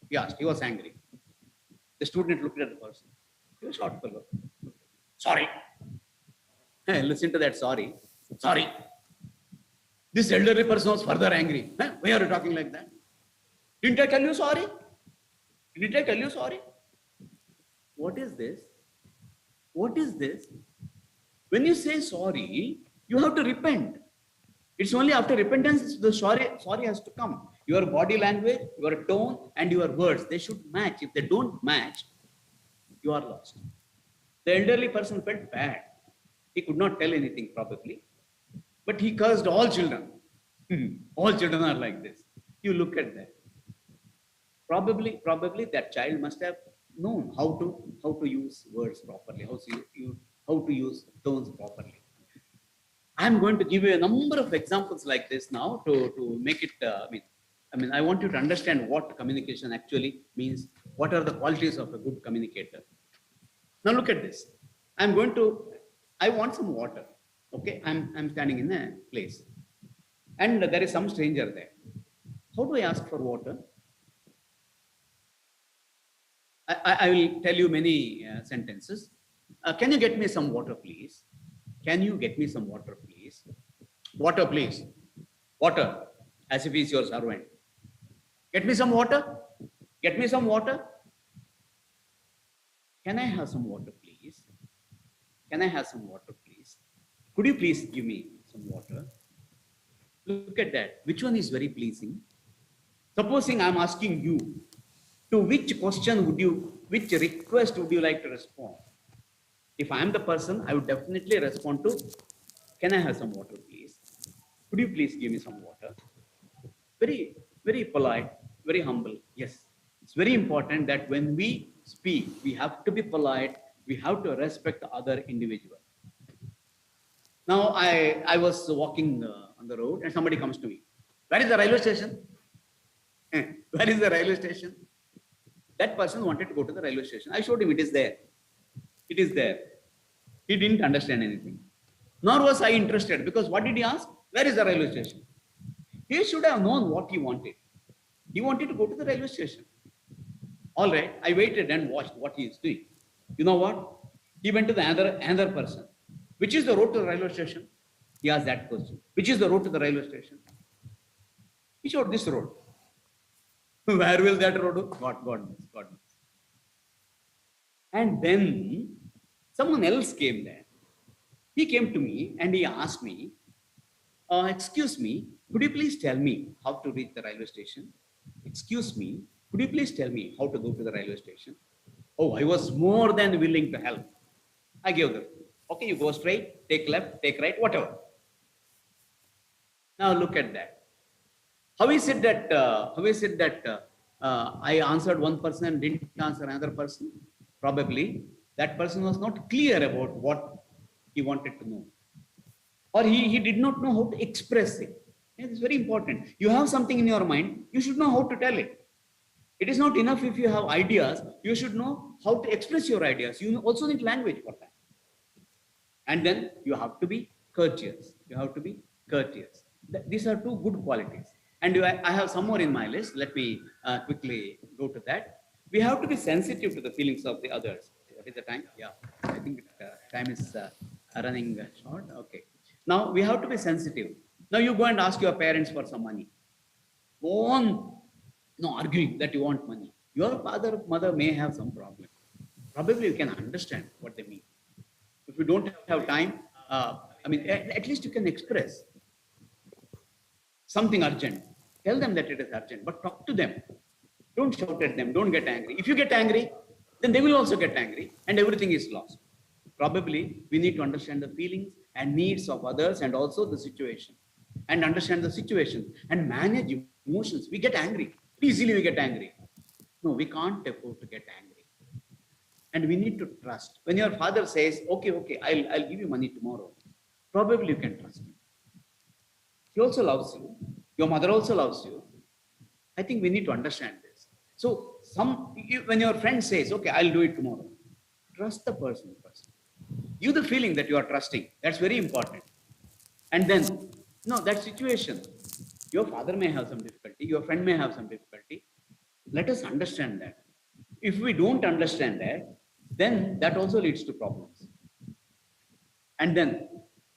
[SPEAKER 4] He asked. He was angry. The student looked at the person. He was short fellow. Sorry. Hey, listen to that. Sorry. This elderly person was further angry. Huh? Why are you talking like that? Didn't I tell you sorry? What is this? When you say sorry, you have to repent. It's only after repentance the sorry has to come. Your body language, your tone, and your words, they should match. If they don't match, you are lost. The elderly person felt bad. He could not tell anything probably, but he cursed all children. All children are like this. You look at that. Probably that child must have known how to use words properly, how to use tones properly. I'm going to give you a number of examples like this now to make it. I want you to understand what communication actually means. What are the qualities of a good communicator? Now look at this. I want some water. Okay, I'm standing in a place, and there is some stranger there. How do I ask for water? I will tell you many sentences. Can you get me some water, please? Can you get me some water, please? Water, please. Water, as if he's your servant. Get me some water. Get me some water. Can I have some water, please? Can I have some water, please? Could you please give me some water? Look at that. Which one is very pleasing? Supposing I'm asking you, to which question would you, which request would you like to respond? If I'm the person, I would definitely respond to, can I have some water, please? Could you please give me some water? Very, very polite, very humble. Yes, it's very important that when we speak, we have to be polite. We have to respect the other individual. Now, I was walking on the road and somebody comes to me. Where is the railway station? Where is the railway station? That person wanted to go to the railway station. I showed him it is there. It is there. He didn't understand anything. Nor was I interested, because what did he ask? Where is the railway station? He should have known what he wanted. He wanted to go to the railway station. All right, I waited and watched what he is doing. You know what? He went to the another person. Which is the road to the railway station? He asked that question. Which is the road to the railway station? He showed this road. Where will that road go? God knows. God knows. And then someone else came there. He came to me and he asked me, excuse me, could you please tell me how to reach the railway station? Excuse me, could you please tell me how to go to the railway station? Oh, I was more than willing to help. I gave the, okay, you go straight, take left, take right, whatever. Now look at that. How is it that I answered one person and didn't answer another person? Probably that person was not clear about what he wanted to know. Or he did not know how to express it. It's very important. You have something in your mind, you should know how to tell it. It is not enough if you have ideas, you should know how to express your ideas. You also need language for that. And then you have to be courteous. You have to be courteous. These are two good qualities. And I have some more in my list. Let me quickly go to that. We have to be sensitive to the feelings of the others. What is the time? Yeah, I think time is running short. Okay. Now we have to be sensitive. Now you go and ask your parents for some money. Go on arguing that you want money. Your father, mother may have some problem. Probably you can understand what they mean. If you don't have time, at least you can express something urgent. Tell them that it is urgent, but talk to them. Don't shout at them. Don't get angry. If you get angry, then they will also get angry and everything is lost. Probably we need to understand the feelings and needs of others and also the situation, and understand the situation and manage emotions. We get angry. Easily we get angry. No, we can't afford to get angry. And we need to trust. When your father says, okay, I'll give you money tomorrow, probably you can trust him. He also loves you. Your mother also loves you. I think we need to understand this. So when your friend says, okay, I'll do it tomorrow, trust the person first. Give the feeling that you are trusting. That's very important. And then, that situation, your father may have some difficulty, your friend may have some difficulty. Let us understand that. If we don't understand that, then that also leads to problems. And then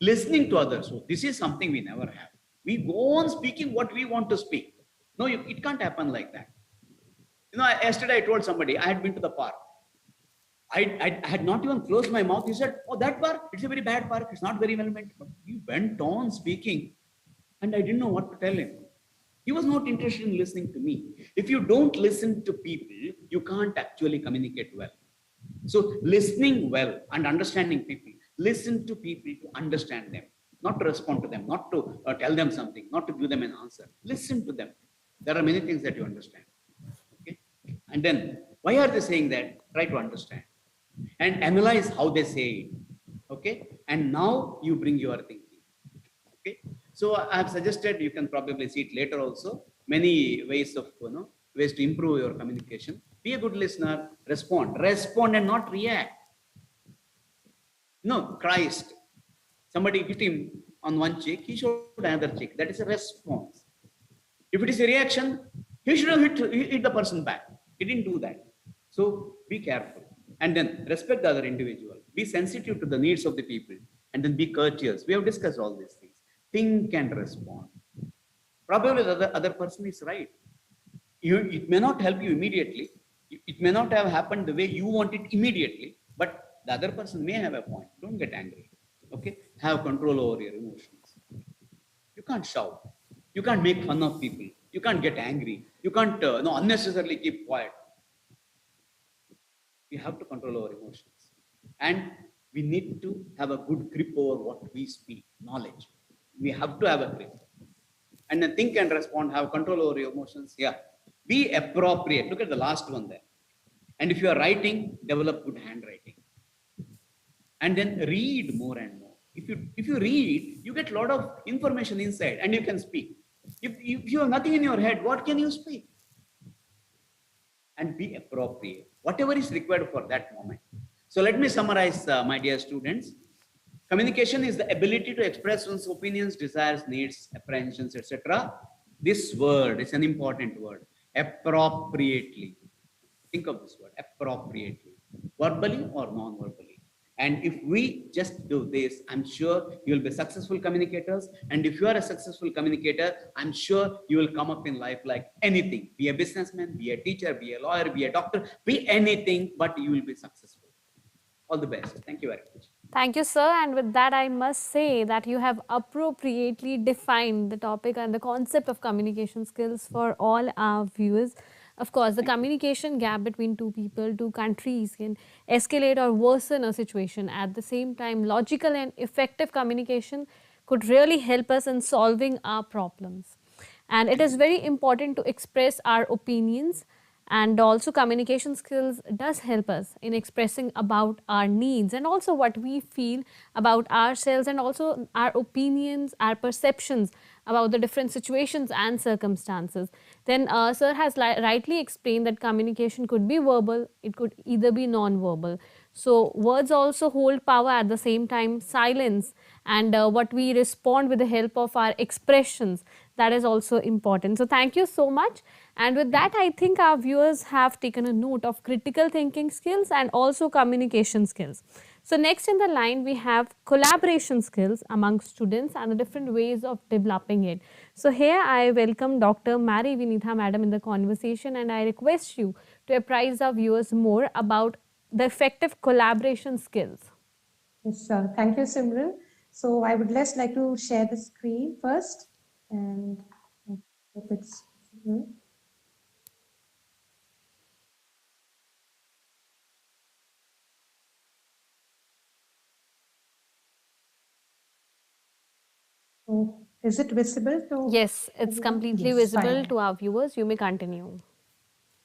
[SPEAKER 4] listening to others. So this is something we never have. We go on speaking what we want to speak. No, it can't happen like that. Yesterday I told somebody, I had been to the park. I had not even closed my mouth. He said, oh, that park, it's a very bad park. It's not very well maintained. He went on speaking and I didn't know what to tell him. He was not interested in listening to me. If you don't listen to people, you can't actually communicate well. So listening well and understanding people, listen to people to understand them, not to respond to them, not to tell them something, not to give them an answer. Listen to them. There are many things that you understand. Okay? And then, why are they saying that? Try to understand and analyze how they say it. Okay? And now you bring your thinking. Okay? So I have suggested, you can probably see it later also, many ways to improve your communication. Be a good listener, respond and not react. Christ, somebody hit him on one cheek, he showed another cheek. That is a response. If it is a reaction, he should have hit the person back. He didn't do that. So be careful. And then respect the other individual. Be sensitive to the needs of the people. And then be courteous. We have discussed all these things. Think and respond. Probably the other person is right. It may not help you immediately. It may not have happened the way you want it immediately, but the other person may have a point. Don't get angry. Okay? Have control over your emotions. You can't shout. You can't make fun of people. You can't get angry. You can't unnecessarily keep quiet. We have to control our emotions. And we need to have a good grip over what we speak, knowledge. We have to have a grip. And then think and respond, have control over your emotions. Yeah. Be appropriate. Look at the last one there. And if you are writing, develop good handwriting. And then read more and more. If you read, you get a lot of information inside and you can speak. If you have nothing in your head, what can you speak? And be appropriate, whatever is required for that moment. So let me summarize, my dear students. Communication is the ability to express one's opinions, desires, needs, apprehensions, etc. This word is an important word, appropriately. Think of this word, appropriately, verbally or non-verbally. And if we just do this, I'm sure you will be successful communicators. And if you are a successful communicator, I'm sure you will come up in life like anything. Be a businessman, be a teacher, be a lawyer, be a doctor, be anything, but you will be successful. All the best. Thank you very much.
[SPEAKER 1] Thank you, sir. And with that, I must say that you have appropriately defined the topic and the concept of communication skills for all our viewers. Of course, the communication gap between two people, two countries can escalate or worsen a situation. At the same time, logical and effective communication could really help us in solving our problems. And it is very important to express our opinions, and also communication skills does help us in expressing about our needs and also what we feel about ourselves, and also our opinions, our perceptions about the different situations and circumstances. Then sir has rightly explained that communication could be verbal, it could either be non-verbal. So words also hold power, at the same time silence and what we respond with the help of our expressions, that is also important. So thank you so much. And with that, I think our viewers have taken a note of critical thinking skills and also communication skills. So next in the line, we have collaboration skills among students and the different ways of developing it. So here I welcome Dr. Mary Vineetha Madam in the conversation, and I request you to apprise our viewers more about the effective collaboration skills.
[SPEAKER 5] Yes, sir. Thank you, Simran. So I would just like to share the screen first, and I hope it's visible. So is it visible to?
[SPEAKER 1] Yes, it's completely
[SPEAKER 5] Yes,
[SPEAKER 1] visible
[SPEAKER 5] fine.
[SPEAKER 1] to our viewers. You may continue.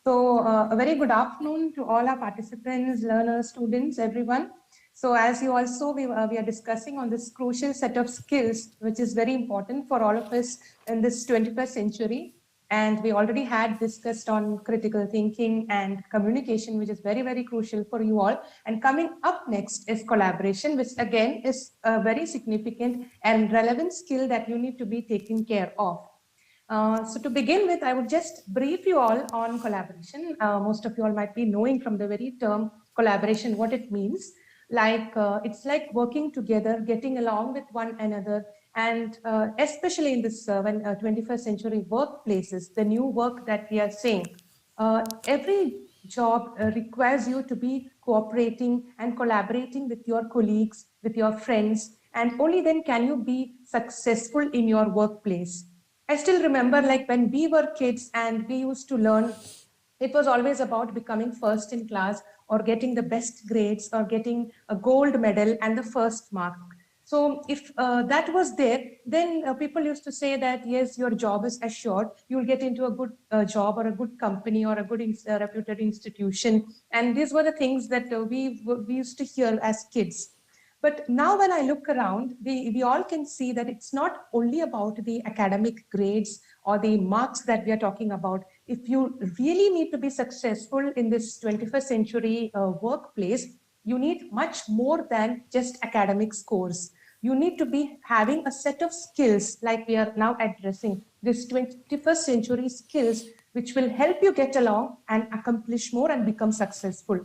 [SPEAKER 5] So a very good afternoon to all our participants, learners, students, everyone. So as you also, we are discussing on this crucial set of skills, which is very important for all of us in this 21st century. And we already had discussed on critical thinking and communication, which is very, very crucial for you all. And coming up next is collaboration, which again is a very significant and relevant skill that you need to be taken care of. So to begin with, I would just brief you all on collaboration. Most of you all might be knowing from the very term collaboration what it means. Like it's like working together, getting along with one another, and especially in this 21st century workplaces, the new work that we are seeing, every job requires you to be cooperating and collaborating with your colleagues, with your friends, and only then can you be successful in your workplace. I still remember, like when we were kids and we used to learn, it was always about becoming first in class or getting the best grades or getting a gold medal and the first mark. So if that was there, then people used to say that, yes, your job is assured. You'll get into a good job or a good company or a good reputed institution. And these were the things that we used to hear as kids. But now when I look around, we all can see that it's not only about the academic grades or the marks that we are talking about. If you really need to be successful in this 21st century workplace, you need much more than just academic scores. You need to be having a set of skills, like we are now addressing, this 21st century skills, which will help you get along and accomplish more and become successful.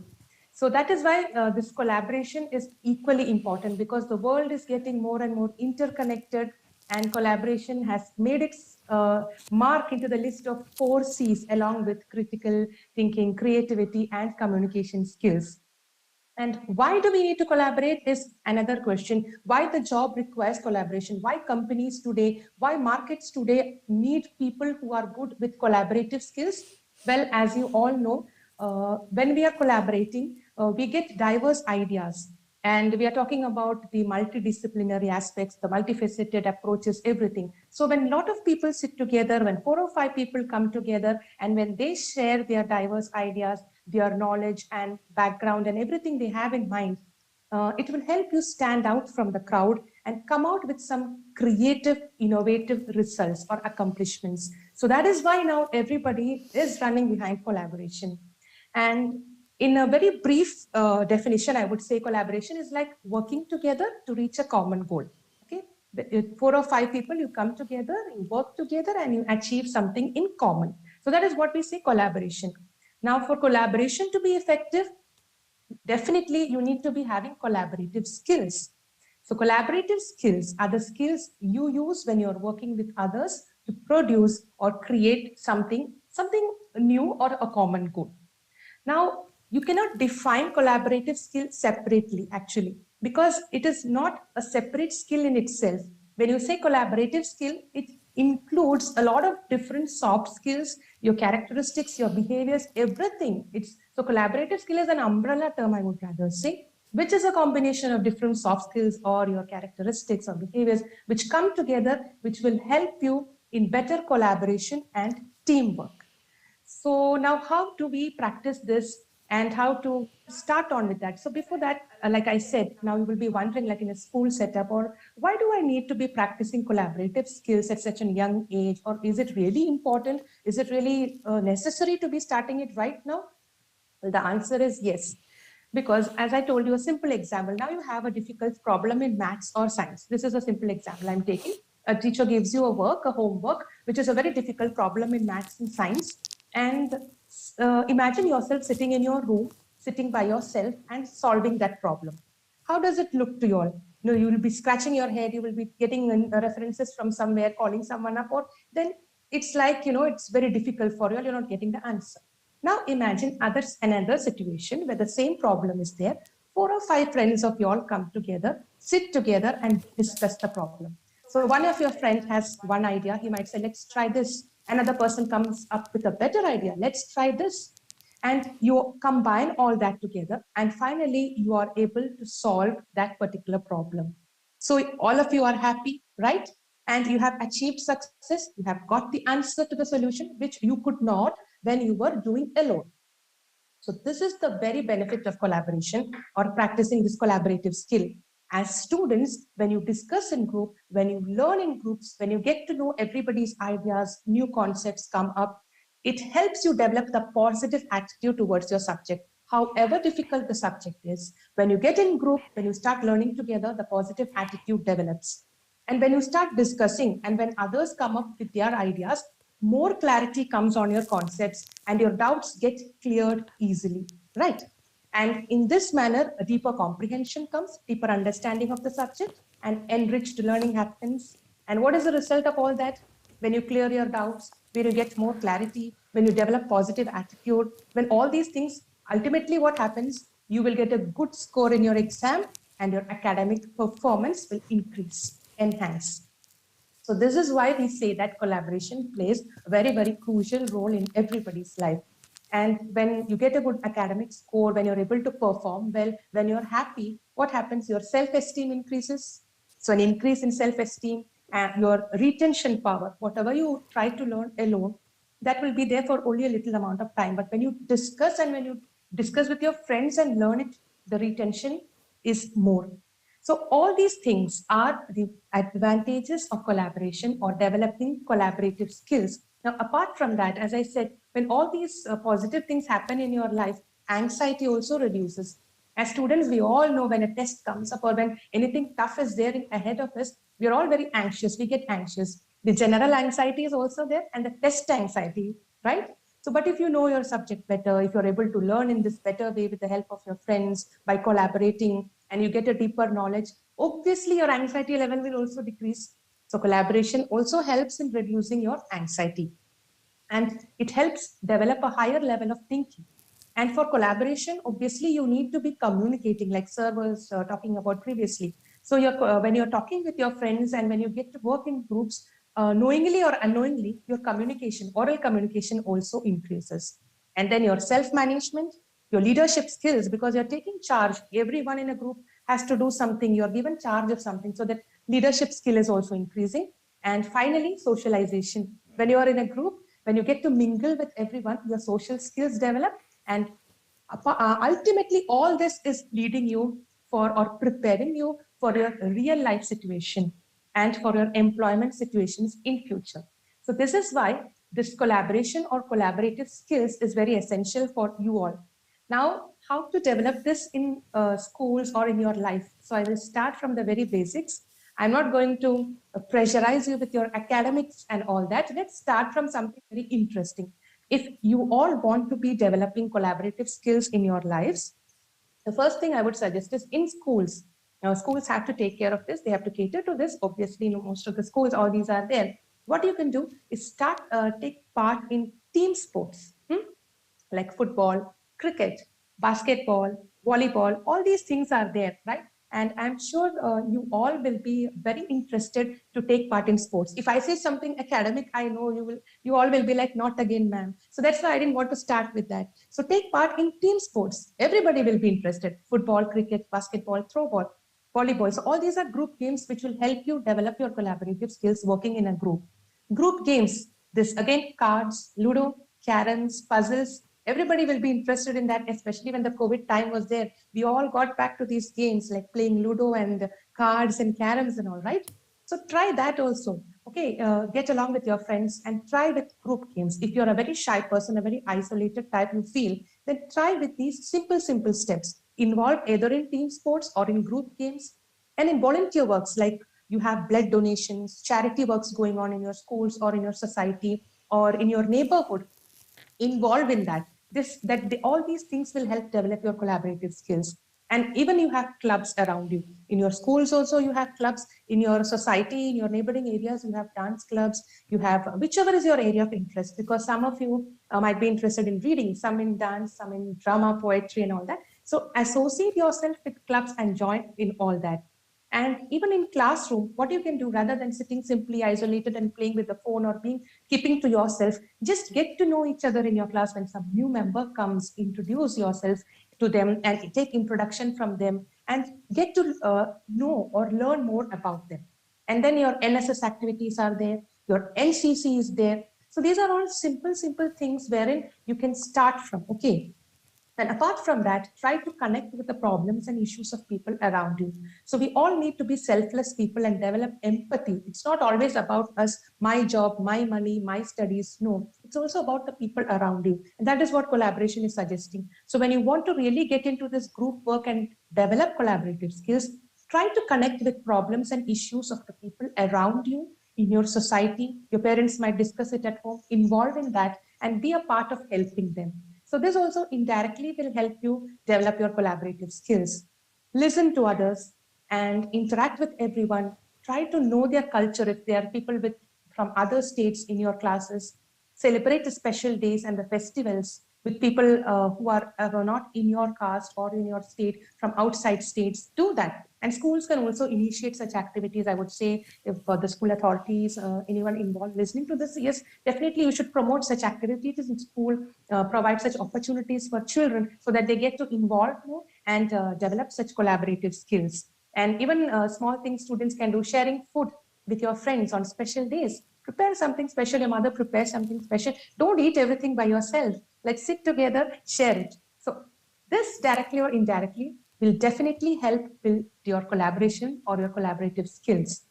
[SPEAKER 5] So that is why this collaboration is equally important, because the world is getting more and more interconnected. and collaboration has made its mark into the list of 4 C's along with critical thinking, creativity, and communication skills. And why do we need to collaborate is another question. Why the job requires collaboration? Why companies today, why markets today need people who are good with collaborative skills? Well, as you all know, when we are collaborating, we get diverse ideas. And we are talking about the multidisciplinary aspects, the multifaceted approaches, everything. So when a lot of people sit together, when 4 or 5 people come together, and when they share their diverse ideas, their knowledge and background and everything they have in mind, it will help you stand out from the crowd and come out with some creative, innovative results or accomplishments. So that is why now everybody is running behind collaboration. And in a very brief definition, I would say collaboration is like working together to reach a common goal. Okay, 4 or 5 people, you come together, you work together, and you achieve something in common. So that is what we say collaboration. Now, for collaboration to be effective, definitely you need to be having collaborative skills. So collaborative skills are the skills you use when you're working with others to produce or create something new or a common goal. Now, you cannot define collaborative skill separately, actually, because it is not a separate skill in itself. When you say collaborative skill, it includes a lot of different soft skills, your characteristics, your behaviors, everything. So collaborative skill is an umbrella term, I would rather say, which is a combination of different soft skills or your characteristics or behaviors, which come together, which will help you in better collaboration and teamwork. So now how do we practice this and how to start on with that? So before that, like I said, now you will be wondering, like in a school setup, or why do I need to be practicing collaborative skills at such a young age? Or is it really important? Is it really necessary to be starting it right now? Well, the answer is yes. Because as I told you, a simple example, now you have a difficult problem in maths or science. This is a simple example I'm taking. A teacher gives you a homework, which is a very difficult problem in maths and science. And imagine yourself sitting in your room, sitting by yourself and solving that problem. How does it look to you all? You will be scratching your head, you will be getting references from somewhere, calling someone up, or then it's like, it's very difficult for you, you're not getting the answer. Now imagine another situation where the same problem is there. 4 or 5 friends of y'all come together, sit together and discuss the problem. So one of your friends has one idea. He might say, let's try this. Another person comes up with a better idea. Let's try this. And you combine all that together. And finally, you are able to solve that particular problem. So all of you are happy, right? And you have achieved success. You have got the answer to the solution, which you could not when you were doing alone. So this is the very benefit of collaboration or practicing this collaborative skill. As students, when you discuss in group, when you learn in groups, when you get to know everybody's ideas, new concepts come up, it helps you develop the positive attitude towards your subject. However difficult the subject is, when you get in group, when you start learning together, the positive attitude develops. And when you start discussing and when others come up with their ideas, more clarity comes on your concepts and your doubts get cleared easily, right? And in this manner, a deeper comprehension comes, deeper understanding of the subject, and enriched learning happens. And what is the result of all that? When you clear your doubts, when you get more clarity, when you develop positive attitude, when all these things, ultimately what happens, you will get a good score in your exam and your academic performance will increase, enhance. So this is why we say that collaboration plays a very, very crucial role in everybody's life. And when you get a good academic score, when you're able to perform well, when you're happy, what happens? Your self-esteem increases. So an increase in self-esteem and your retention power, whatever you try to learn alone, that will be there for only a little amount of time. But when you discuss and when you discuss with your friends and learn it, the retention is more. So all these things are the advantages of collaboration or developing collaborative skills. Now, apart from that, as I said, when all these positive things happen in your life, anxiety also reduces. As students, we all know when a test comes up or when anything tough is there ahead of us, we are all very anxious. We get anxious. The general anxiety is also there and the test anxiety, right? So, but if you know your subject better, if you're able to learn in this better way with the help of your friends by collaborating and you get a deeper knowledge, obviously your anxiety level will also decrease. So collaboration also helps in reducing your anxiety, and it helps develop a higher level of thinking. And for collaboration, obviously, you need to be communicating, like sir was talking about previously. So when you're talking with your friends and when you get to work in groups, knowingly or unknowingly, your communication, oral communication also increases. And then your self-management, your leadership skills, because you're taking charge. Everyone in a group has to do something. You're given charge of something, so that leadership skill is also increasing. And finally, socialization. When you are in a group, when you get to mingle with everyone, your social skills develop. And ultimately, all this is leading you for or preparing you for your real life situation and for your employment situations in future. So this is why this collaboration or collaborative skills is very essential for you all. Now, how to develop this in schools or in your life? So I will start from the very basics. I'm not going to pressurize you with your academics and all that. Let's start from something very interesting. If you all want to be developing collaborative skills in your lives, the first thing I would suggest is in schools. Now, schools have to take care of this. They have to cater to this. Obviously, most of the schools, all these are there. What you can do is take part in team sports, like football, cricket, basketball, volleyball. All these things are there, right? And I'm sure you all will be very interested to take part in sports. If I say something academic, I know you all will be like, not again, ma'am. So that's why I didn't want to start with that. So take part in team sports. Everybody will be interested. Football, cricket, basketball, throwball, volleyball. So all these are group games which will help you develop your collaborative skills working in a group. Group games, this again, cards, Ludo, caroms, puzzles. Everybody will be interested in that, especially when the COVID time was there. We all got back to these games like playing Ludo and cards and caroms and all, right? So try that also. Okay, get along with your friends and try with group games. If you're a very shy person, a very isolated type you feel, then try with these simple steps. Involve either in team sports or in group games, and in volunteer works, like you have blood donations, charity works going on in your schools or in your society or in your neighborhood. Involved in that. All these things will help develop your collaborative skills. And even you have clubs around you. In your schools also you have clubs. In your society, in your neighboring areas, you have dance clubs. You have whichever is your area of interest, because some of you might be interested in reading, some in dance, some in drama, poetry and all that. So associate yourself with clubs and join in all that. And even in classroom, what you can do, rather than sitting simply isolated and playing with the phone or keeping to yourself, just get to know each other in your class. When some new member comes, introduce yourself to them and take introduction from them and get to know or learn more about them. And then your NSS activities are there, your NCC is there. So these are all simple things wherein you can start from, okay? And apart from that, try to connect with the problems and issues of people around you. So we all need to be selfless people and develop empathy. It's not always about us, my job, my money, my studies. No, it's also about the people around you. And that is what collaboration is suggesting. So when you want to really get into this group work and develop collaborative skills, try to connect with problems and issues of the people around you in your society. Your parents might discuss it at home. Involve in that and be a part of helping them. So this also indirectly will help you develop your collaborative skills. Listen to others and interact with everyone. Try to know their culture. If there are people from other states in your classes, celebrate the special days and the festivals with people who are not in your caste or in your state, from outside states. Do that. And schools can also initiate such activities. I would say, if the school authorities, anyone involved listening to this, yes, definitely you should promote such activities in school, provide such opportunities for children so that they get to involve more and develop such collaborative skills. And even small things students can do, sharing food with your friends on special days. Prepare something special, your mother prepares something special. Don't eat everything by yourself. Let's sit together, share it. So this directly or indirectly will definitely help build your collaboration or your collaborative skills.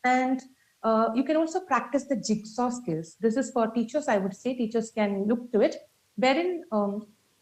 [SPEAKER 5] And you can also practice the jigsaw skills. This is for teachers, I would say. Teachers can look to it, wherein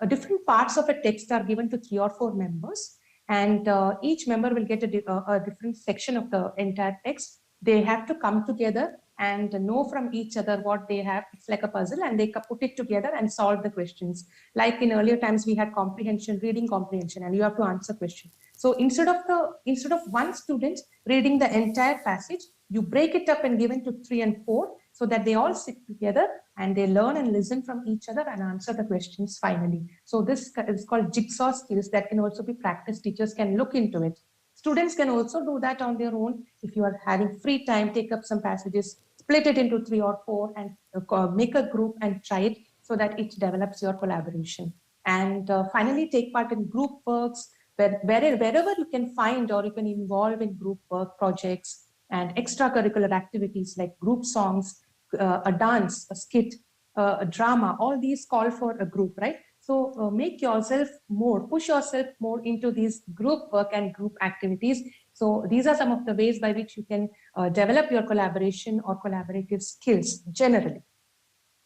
[SPEAKER 5] different parts of a text are given to 3 or 4 members, and each member will get a different section of the entire text. They have to come together and know from each other what they have. It's like a puzzle, and they put it together and solve the questions. Like in earlier times, we had comprehension, reading comprehension, and you have to answer questions. So instead of one student reading the entire passage, You break it up and give into 3 and 4 so that they all sit together and they learn and listen from each other and answer the questions finally. So this is called jigsaw skills that can also be practiced. Teachers can look into it. Students can also do that on their own. If you are having free time, take up some passages, split it into 3 or 4 and make a group and try it so that it develops your collaboration. And finally, take part in group works, wherever you can find or you can involve in group work projects and extracurricular activities like group songs, a dance, a skit, a drama, all these call for a group, right? So make yourself more, push yourself more into these group work and group activities. So these are some of the ways by which you can develop your collaboration or collaborative skills generally.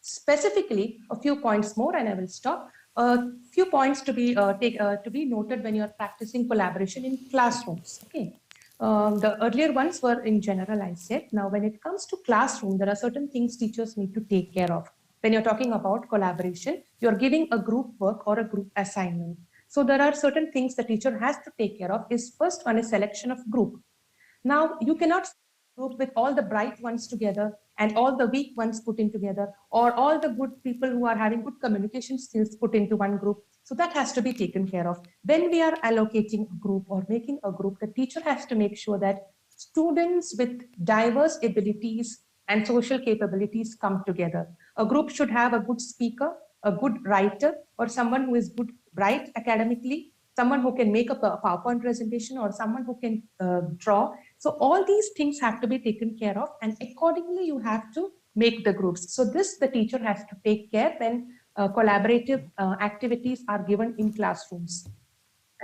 [SPEAKER 5] Specifically, a few points more and I will stop. A few points to be noted when you're practicing collaboration in classrooms. Okay. The earlier ones were in general, I said. Now, when it comes to classroom, there are certain things teachers need to take care of. When you're talking about collaboration, you're giving a group work or a group assignment. So there are certain things the teacher has to take care of. Is first one is selection of group. Now, you cannot group with all the bright ones together and all the weak ones put in together, or all the good people who are having good communication skills put into one group. So that has to be taken care of. When we are allocating a group or making a group, the teacher has to make sure that students with diverse abilities and social capabilities come together. A group should have a good speaker, a good writer, or someone who is good, bright academically, someone who can make a PowerPoint presentation, or someone who can draw. So all these things have to be taken care of, and accordingly you have to make the groups. So this the teacher has to take care when collaborative activities are given in classrooms.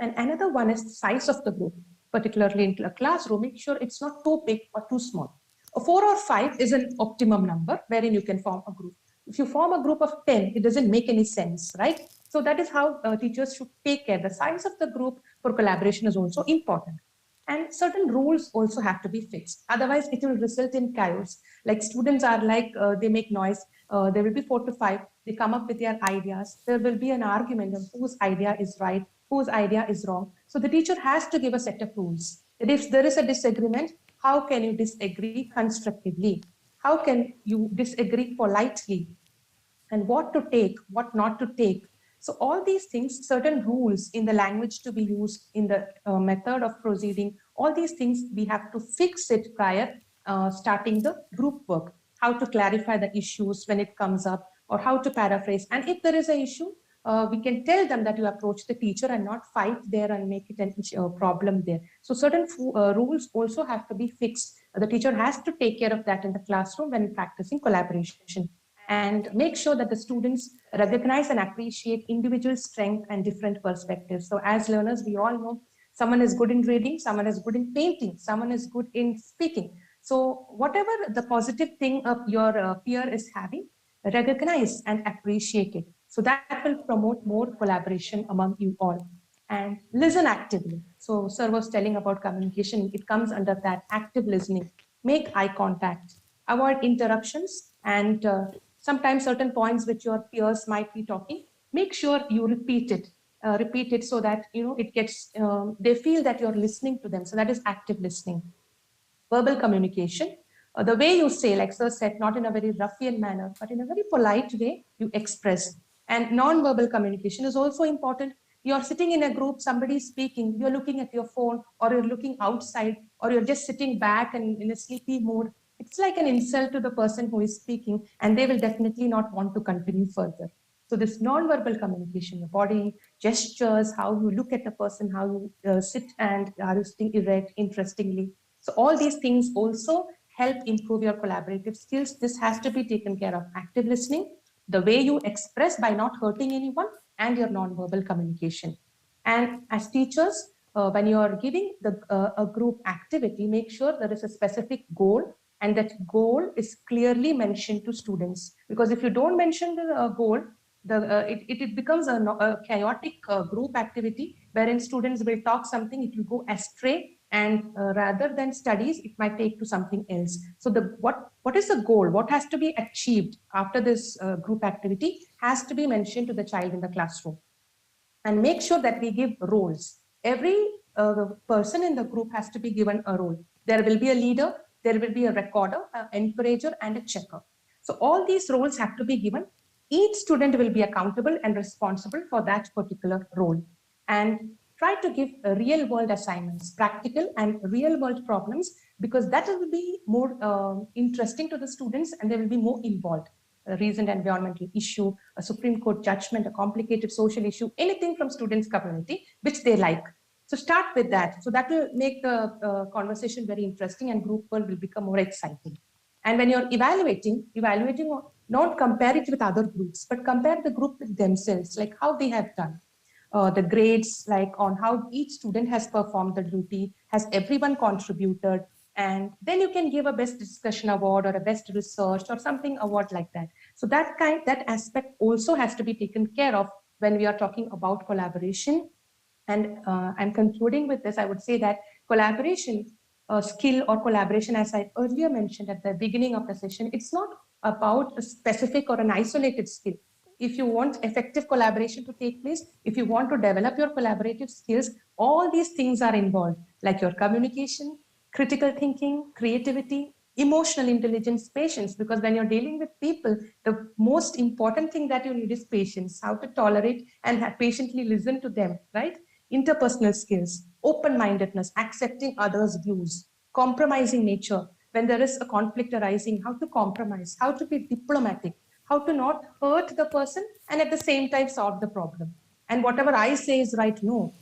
[SPEAKER 5] And another one is the size of the group, particularly in a classroom. Make sure it's not too big or too small. A 4 or 5 is an optimum number wherein you can form a group. If you form a group of 10, it doesn't make any sense, right? So that is how teachers should take care. The size of the group for collaboration is also important. And certain rules also have to be fixed. Otherwise, it will result in chaos. Like students are like, they make noise. There will be 4 to 5. They come up with their ideas. There will be an argument on whose idea is right, whose idea is wrong. So the teacher has to give a set of rules. That if there is a disagreement, how can you disagree constructively? How can you disagree politely? And what to take, what not to take. So all these things, certain rules in the language to be used, in the method of proceeding, all these things we have to fix it prior starting the group work. How to clarify the issues when it comes up, or how to paraphrase. And if there is an issue, we can tell them that you approach the teacher and not fight there and make it a problem there. So certain rules also have to be fixed. The teacher has to take care of that in the classroom when practicing collaboration, and make sure that the students recognize and appreciate individual strength and different perspectives. So as learners, we all know someone is good in reading, someone is good in painting, someone is good in speaking. So whatever the positive thing of your peer is having, recognize and appreciate it. So that will promote more collaboration among you all. And listen actively. So sir was telling about communication. It comes under that active listening. Make eye contact, avoid interruptions, and sometimes certain points which your peers might be talking, make sure you repeat it so that it gets they feel that you're listening to them. So that is active listening. Verbal communication, the way you say, like sir said, not in a very ruffian manner, but in a very polite way you express. And non-verbal communication is also important. You're sitting in a group, somebody is speaking, you're looking at your phone, or you're looking outside, or you're just sitting back and in a sleepy mood. It's like an insult to the person who is speaking, and they will definitely not want to continue further. So this non-verbal communication, your body gestures, how you look at the person, how you sit and are sitting erect, interestingly. So all these things also help improve your collaborative skills. This has to be taken care of. Active listening, the way you express by not hurting anyone, and your non-verbal communication. And as teachers, when you are giving a group activity, make sure there is a specific goal, and that goal is clearly mentioned to students. Because if you don't mention the goal, it becomes a chaotic group activity wherein students will talk something, it will go astray, and rather than studies, it might take to something else. So what is the goal? What has to be achieved after this group activity has to be mentioned to the child in the classroom. And make sure that we give roles. Every person in the group has to be given a role. There will be a leader, there will be a recorder, an encourager, and a checker. So all these roles have to be given. Each student will be accountable and responsible for that particular role. And try to give real world assignments, practical and real world problems, because that will be more interesting to the students and they will be more involved. A recent environmental issue, a Supreme Court judgment, a complicated social issue, anything from students' community, which they like. So start with that. So that will make the conversation very interesting and group work will become more exciting. And when you're evaluating, not compare it with other groups, but compare the group with themselves, like how they have done. The grades, like on how each student has performed the duty, has everyone contributed, and then you can give a best discussion award or a best research or something award like that. So that aspect also has to be taken care of when we are talking about collaboration. And I'm concluding with this. I would say that collaboration skill or collaboration, as I earlier mentioned at the beginning of the session, it's not about a specific or an isolated skill. If you want effective collaboration to take place, if you want to develop your collaborative skills, all these things are involved, like your communication, critical thinking, creativity, emotional intelligence, patience, because when you're dealing with people, the most important thing that you need is patience, how to tolerate and patiently listen to them, right? Interpersonal skills, open-mindedness, accepting others' views, compromising nature. When there is a conflict arising, how to compromise, how to be diplomatic, how to not hurt the person and at the same time solve the problem. And whatever I say is right, no.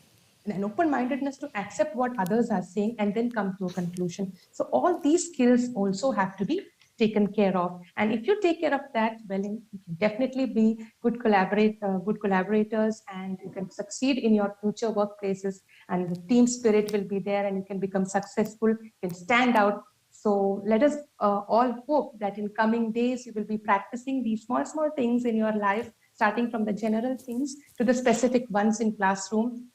[SPEAKER 5] And an open-mindedness to accept what others are saying and then come to a conclusion. So all these skills also have to be taken care of. And if you take care of that, well, you can definitely be good collaborators, and you can succeed in your future workplaces, and the team spirit will be there and you can become successful, you can stand out. So let us all hope that in coming days, you will be practicing these small things in your life, starting from the general things to the specific ones in classroom,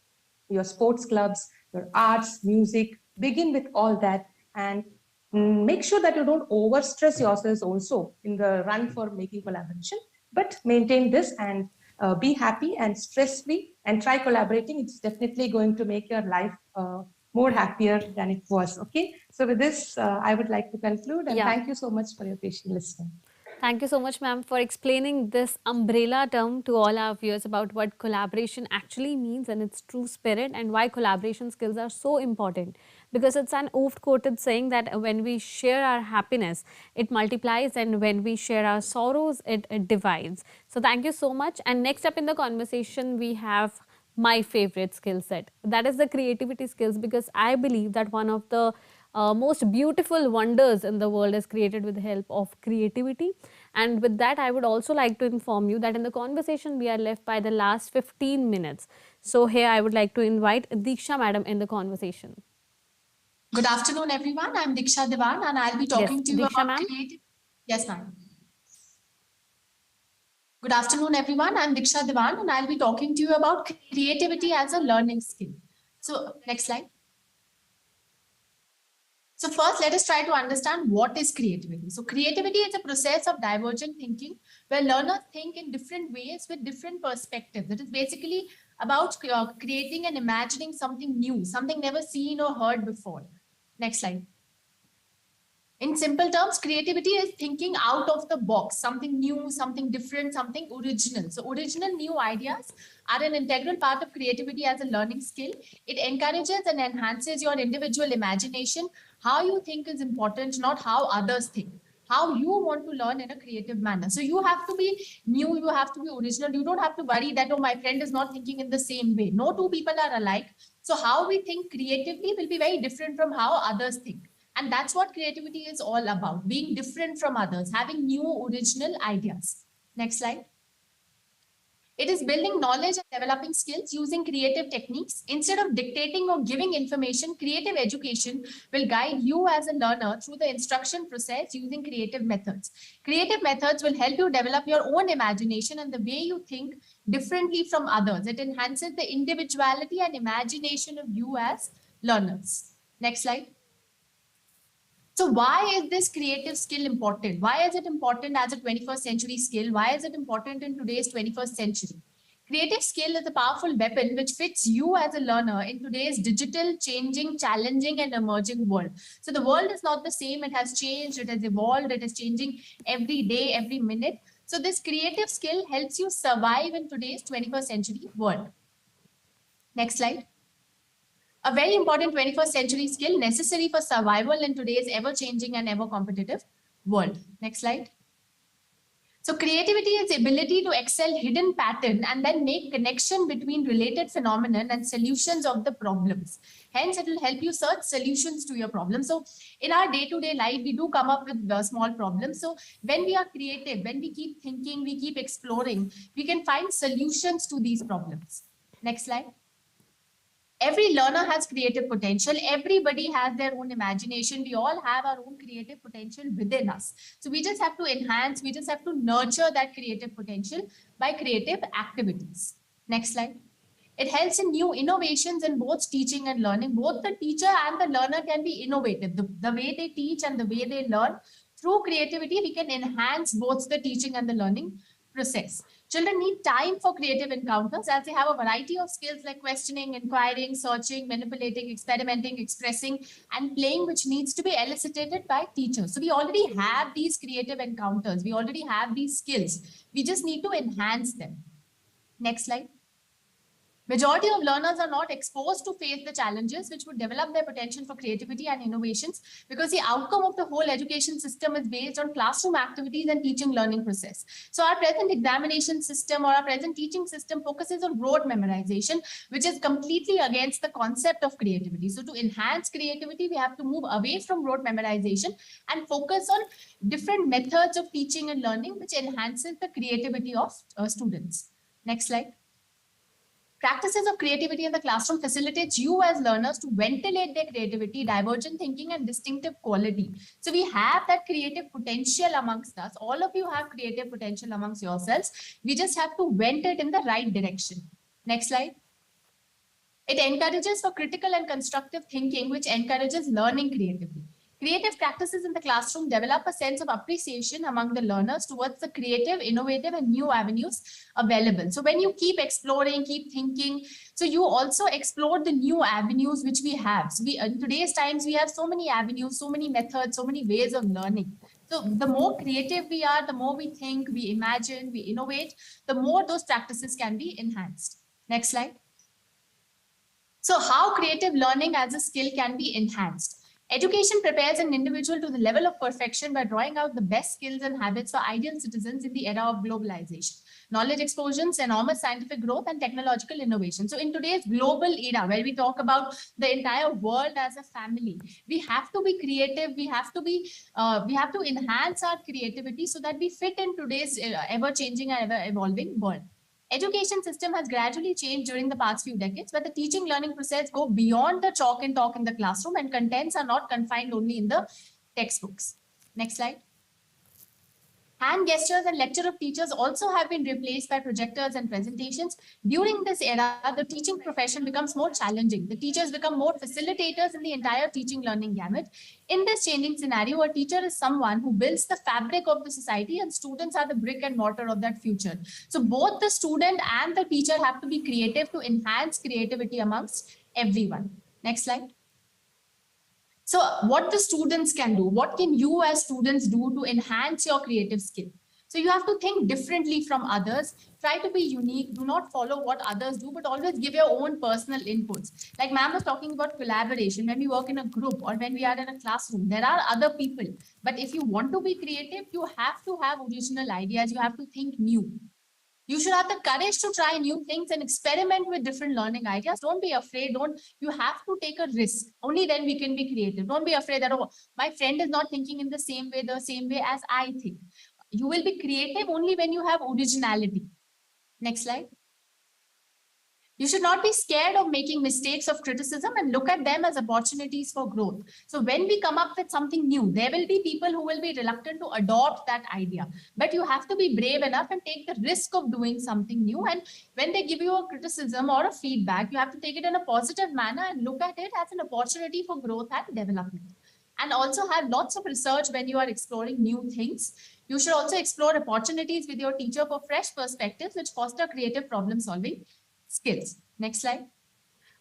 [SPEAKER 5] your sports clubs, your arts, music. Begin with all that and make sure that you don't overstress yourselves also in the run for making collaboration, but maintain this and be happy and stress-free and try collaborating. It's definitely going to make your life more happier than it was. Okay. So with this, I would like to conclude and thank you so much for your patient listening.
[SPEAKER 1] Thank you so much, ma'am, for explaining this umbrella term to all our viewers about what collaboration actually means and its true spirit, and why collaboration skills are so important. Because it's an oft-quoted saying that when we share our happiness, it multiplies, and when we share our sorrows, it divides. So thank you so much. And next up in the conversation, we have my favorite skill set. That is the creativity skills, because I believe that one of the most beautiful wonders in the world is created with the help of creativity. And with that, I would also like to inform you that in the conversation, we are left by the last 15 minutes. So here I would like to invite Diksha madam in the conversation.
[SPEAKER 6] Good afternoon, everyone. I'm Diksha Dewan and I'll be talking to you
[SPEAKER 1] Diksha,
[SPEAKER 6] about creative. Yes, ma'am. Good afternoon, everyone. I'm Diksha Dewan and I'll be talking to you about creativity as a learning skill. So next slide. So first, let us try to understand what is creativity. So creativity is a process of divergent thinking where learners think in different ways with different perspectives. It is basically about creating and imagining something new, something never seen or heard before. Next slide. In simple terms, creativity is thinking out of the box, something new, something different, something original. So original new ideas are an integral part of creativity as a learning skill. It encourages and enhances your individual imagination. How you think is important, not how others think. How you want to learn in a creative manner. So you have to be new, you have to be original. You don't have to worry that, oh, my friend is not thinking in the same way. No two people are alike. So how we think creatively will be very different from how others think. And that's what creativity is all about, being different from others, having new original ideas. Next slide. It is building knowledge and developing skills using creative techniques. Instead of dictating or giving information, creative education will guide you as a learner through the instruction process using creative methods. Creative methods will help you develop your own imagination and the way you think differently from others. It enhances the individuality and imagination of you as learners. Next slide. So why is this creative skill important? Why is it important as a 21st century skill? Why is it important in today's 21st century? Creative skill is a powerful weapon which fits you as a learner in today's digital, changing, challenging, and emerging world. So the world is not the same. It has changed, it has evolved, it is changing every day, every minute. So this creative skill helps you survive in today's 21st century world. Next slide. A very important 21st century skill necessary for survival in today's ever-changing and ever-competitive world. Next slide. So creativity is the ability to excel hidden pattern and then make connection between related phenomenon and solutions of the problems. Hence, it will help you search solutions to your problem. So in our day-to-day life, we do come up with small problems. So when we are creative, when we keep thinking, we keep exploring, we can find solutions to these problems. Next slide. Every learner has creative potential. Everybody has their own imagination. We all have our own creative potential within us. So we just have to enhance, we just have to nurture that creative potential by creative activities. Next slide. It helps in new innovations in both teaching and learning. Both the teacher and the learner can be innovative. The way they teach and the way they learn, through creativity, we can enhance both the teaching and the learning process. Children need time for creative encounters as they have a variety of skills like questioning, inquiring, searching, manipulating, experimenting, expressing, and playing, which needs to be elicited by teachers. So we already have these creative encounters. We already have these skills. We just need to enhance them. Next slide. Majority of learners are not exposed to face the challenges which would develop their potential for creativity and innovations, because the outcome of the whole education system is based on classroom activities and teaching learning process. So our present examination system or our present teaching system focuses on rote memorization, which is completely against the concept of creativity. So to enhance creativity, we have to move away from rote memorization and focus on different methods of teaching and learning, which enhances the creativity of students. Next slide. Practices of creativity in the classroom facilitates you as learners to ventilate their creativity, divergent thinking, and distinctive quality. So we have that creative potential amongst us. All of you have creative potential amongst yourselves. We just have to vent it in the right direction. Next slide. It encourages for critical and constructive thinking, which encourages learning creatively. Creative practices in the classroom develop a sense of appreciation among the learners towards the creative, innovative, and new avenues available. So when you keep exploring, keep thinking, so you also explore the new avenues which we have. So in today's times, we have so many avenues, so many methods, so many ways of learning. So the more creative we are, the more we think, we imagine, we innovate, the more those practices can be enhanced. Next slide. So how creative learning as a skill can be enhanced? Education prepares an individual to the level of perfection by drawing out the best skills and habits for ideal citizens in the era of globalization, knowledge explosions, enormous scientific growth, and technological innovation. So in today's global era, where we talk about the entire world as a family, we have to be creative. We have to enhance our creativity so that we fit in today's ever-changing and ever-evolving world. Education system has gradually changed during the past few decades, but the teaching learning process go beyond the chalk and talk in the classroom, and contents are not confined only in the textbooks. Next slide. Hand gestures and lecture of teachers also have been replaced by projectors and presentations. During this era, the teaching profession becomes more challenging. The teachers become more facilitators in the entire teaching learning gamut. In this changing scenario, a teacher is someone who builds the fabric of the society, and students are the brick and mortar of that future. So both the student and the teacher have to be creative to enhance creativity amongst everyone. Next slide. So what the students can do, what can you as students do to enhance your creative skill? So you have to think differently from others, try to be unique, do not follow what others do, but always give your own personal inputs. Like ma'am was talking about collaboration, when we work in a group or when we are in a classroom, there are other people. But if you want to be creative, you have to have original ideas, you have to think new. You should have the courage to try new things and experiment with different learning ideas. Don't be afraid. You have to take a risk. Only then we can be creative. Don't be afraid that, oh, my friend is not thinking in the same way as I think. You will be creative only when you have originality. Next slide. You should not be scared of making mistakes of criticism and look at them as opportunities for growth. So when we come up with something new, there will be people who will be reluctant to adopt that idea. But you have to be brave enough and take the risk of doing something new. And when they give you a criticism or a feedback, you have to take it in a positive manner and look at it as an opportunity for growth and development. and also have lots of research when you are exploring new things. You should also explore opportunities with your teacher for fresh perspectives, which foster creative problem solving skills. Next slide.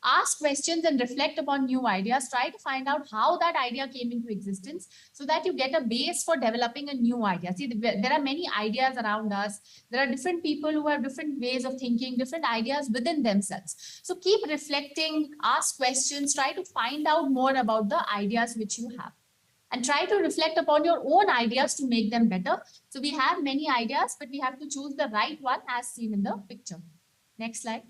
[SPEAKER 6] Ask questions and reflect upon new ideas. Try to find out how that idea came into existence so that you get a base for developing a new idea. See, there are many ideas around us. There are different people who have different ways of thinking, different ideas within themselves. So keep reflecting, ask questions, try to find out more about the ideas which you have. And try to reflect upon your own ideas to make them better. So we have many ideas, but we have to choose the right one as seen in the picture. Next slide.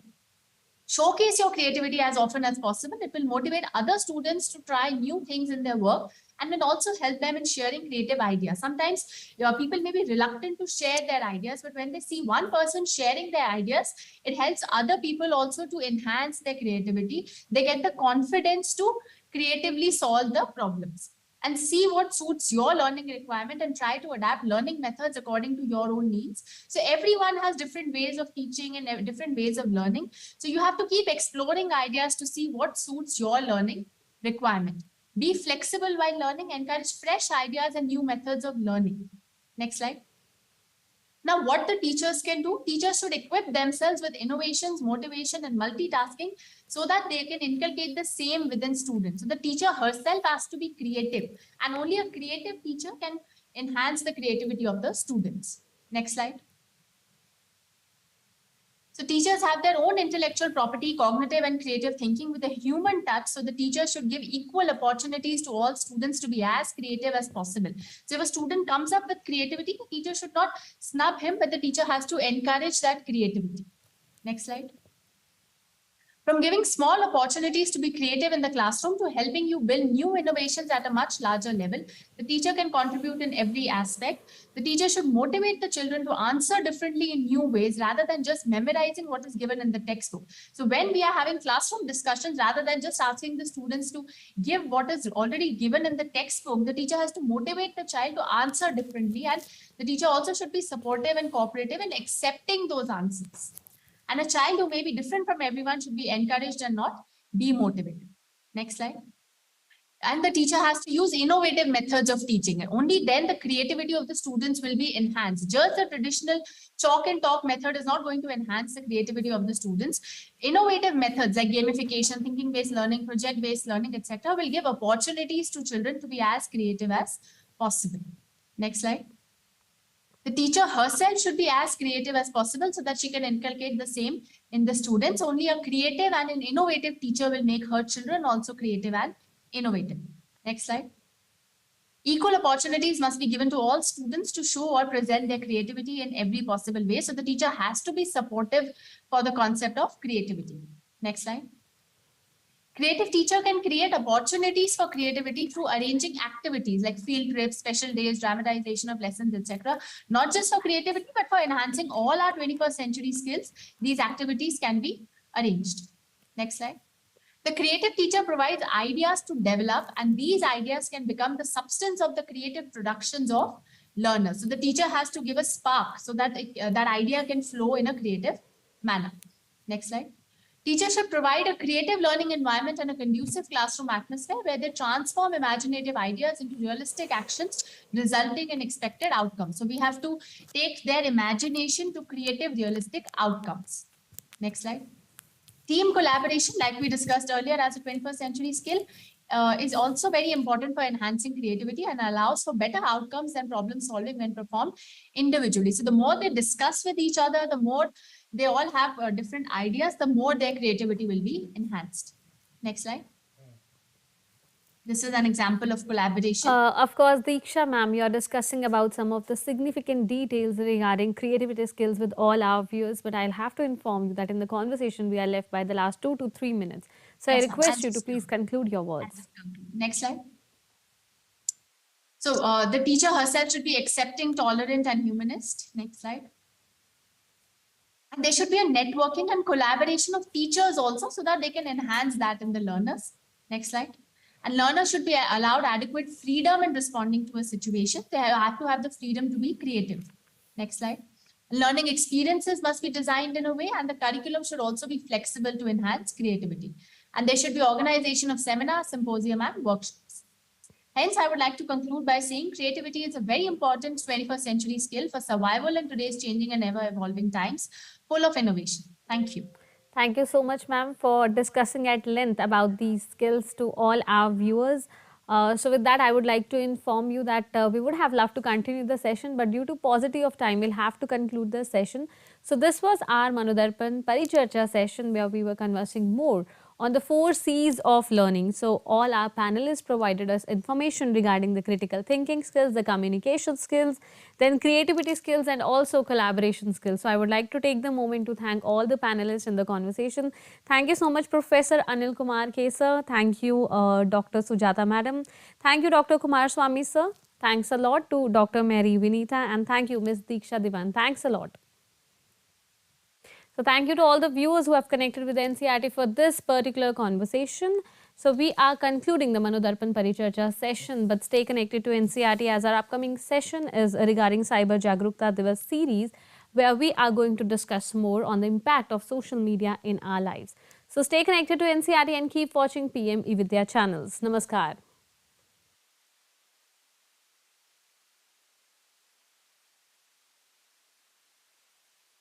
[SPEAKER 6] Showcase your creativity as often as possible. It will motivate other students to try new things in their work and will also help them in sharing creative ideas. Sometimes people may be reluctant to share their ideas, but when they see one person sharing their ideas, it helps other people also to enhance their creativity. They get the confidence to creatively solve the problems. And see what suits your learning requirement and try to adapt learning methods according to your own needs. So everyone has different ways of teaching and different ways of learning. So you have to keep exploring ideas to see what suits your learning requirement. Be flexible while learning, encourage fresh ideas and new methods of learning. Next slide. Now, what the teachers can do, teachers should equip themselves with innovations, motivation, and multitasking so that they can inculcate the same within students. So the teacher herself has to be creative, and only a creative teacher can enhance the creativity of the students. Next slide. So teachers have their own intellectual property, cognitive and creative thinking with a human touch. So the teacher should give equal opportunities to all students to be as creative as possible. So if a student comes up with creativity, the teacher should not snub him, but the teacher has to encourage that creativity. Next slide. From giving small opportunities to be creative in the classroom to helping you build new innovations at a much larger level, the teacher can contribute in every aspect. The teacher should motivate the children to answer differently in new ways rather than just memorizing what is given in the textbook. So when we are having classroom discussions, rather than just asking the students to give what is already given in the textbook, the teacher has to motivate the child to answer differently, and the teacher also should be supportive and cooperative in accepting those answers. And a child who may be different from everyone should be encouraged and not demotivated. Next slide. And the teacher has to use innovative methods of teaching. And only then the creativity of the students will be enhanced. Just the traditional chalk and talk method is not going to enhance the creativity of the students. Innovative methods like gamification, thinking-based learning, project-based learning, etc., will give opportunities to children to be as creative as possible. Next slide. The teacher herself should be as creative as possible so that she can inculcate the same in the students. Only a creative and an innovative teacher will make her children also creative and innovative. Next slide. Equal opportunities must be given to all students to show or present their creativity in every possible way. So the teacher has to be supportive for the concept of creativity. Next slide. Creative teacher can create opportunities for creativity through arranging activities like field trips, special days, dramatization of lessons, etc. Not just for creativity, but for enhancing all our 21st century skills. These activities can be arranged. Next slide. The creative teacher provides ideas to develop, and these ideas can become the substance of the creative productions of learners. So the teacher has to give a spark so that that idea can flow in a creative manner. Next slide. Teachers should provide a creative learning environment and a conducive classroom atmosphere where they transform imaginative ideas into realistic actions, resulting in expected outcomes. So we have to take their imagination to creative, realistic outcomes. Next slide. Team collaboration, like we discussed earlier, as a 21st century skill, is also very important for enhancing creativity and allows for better outcomes and problem solving when performed individually. So the more they discuss with each other, the more they all have different ideas, the more their creativity will be enhanced. Next slide. This is an example of collaboration.
[SPEAKER 1] Of course, Diksha ma'am, you're discussing about some of the significant details regarding creativity skills with all our viewers, but I'll have to inform you that in the conversation we are left by the last 2 to 3 minutes. So yes, I request you to please conclude your words.
[SPEAKER 6] Next slide. So the teacher herself should be accepting, tolerant, and humanist. Next slide. And there should be a networking and collaboration of teachers also so that they can enhance that in the learners. Next slide. And learners should be allowed adequate freedom in responding to a situation. They have to have the freedom to be creative. Next slide. Learning experiences must be designed in a way, and the curriculum should also be flexible to enhance creativity. And there should be organization of seminars, symposium, and workshops. Hence, I would like to conclude by saying creativity is a very important 21st century skill for survival in today's changing and ever evolving times, full of innovation. Thank you.
[SPEAKER 1] Thank you so much, ma'am, for discussing at length about these skills to all our viewers. So with that, I would like to inform you that we would have loved to continue the session, but due to paucity of time, we'll have to conclude the session. So this was our Manodarpan Paricharcha session where we were conversing more on the 4 C's of learning. So all our panelists provided us information regarding the critical thinking skills, the communication skills, then creativity skills and also collaboration skills. So I would like to take the moment to thank all the panelists in the conversation. Thank you so much, Professor Anil Kumar K sir. Thank you, Dr. Sujata madam. Thank you, Dr. Kumara Swamy sir. Thanks a lot to Dr. Mary Vineetha, and thank you, Ms. Diksha Dewan. Thanks a lot. So thank you to all the viewers who have connected with NCERT for this particular conversation. So we are concluding the Manodarpan Paricharcha session, but stay connected to NCERT as our upcoming session is regarding Cyber Jagrukta Divas series, where we are going to discuss more on the impact of social media in our lives. So stay connected to NCERT and keep watching PM eVidya channels. Namaskar.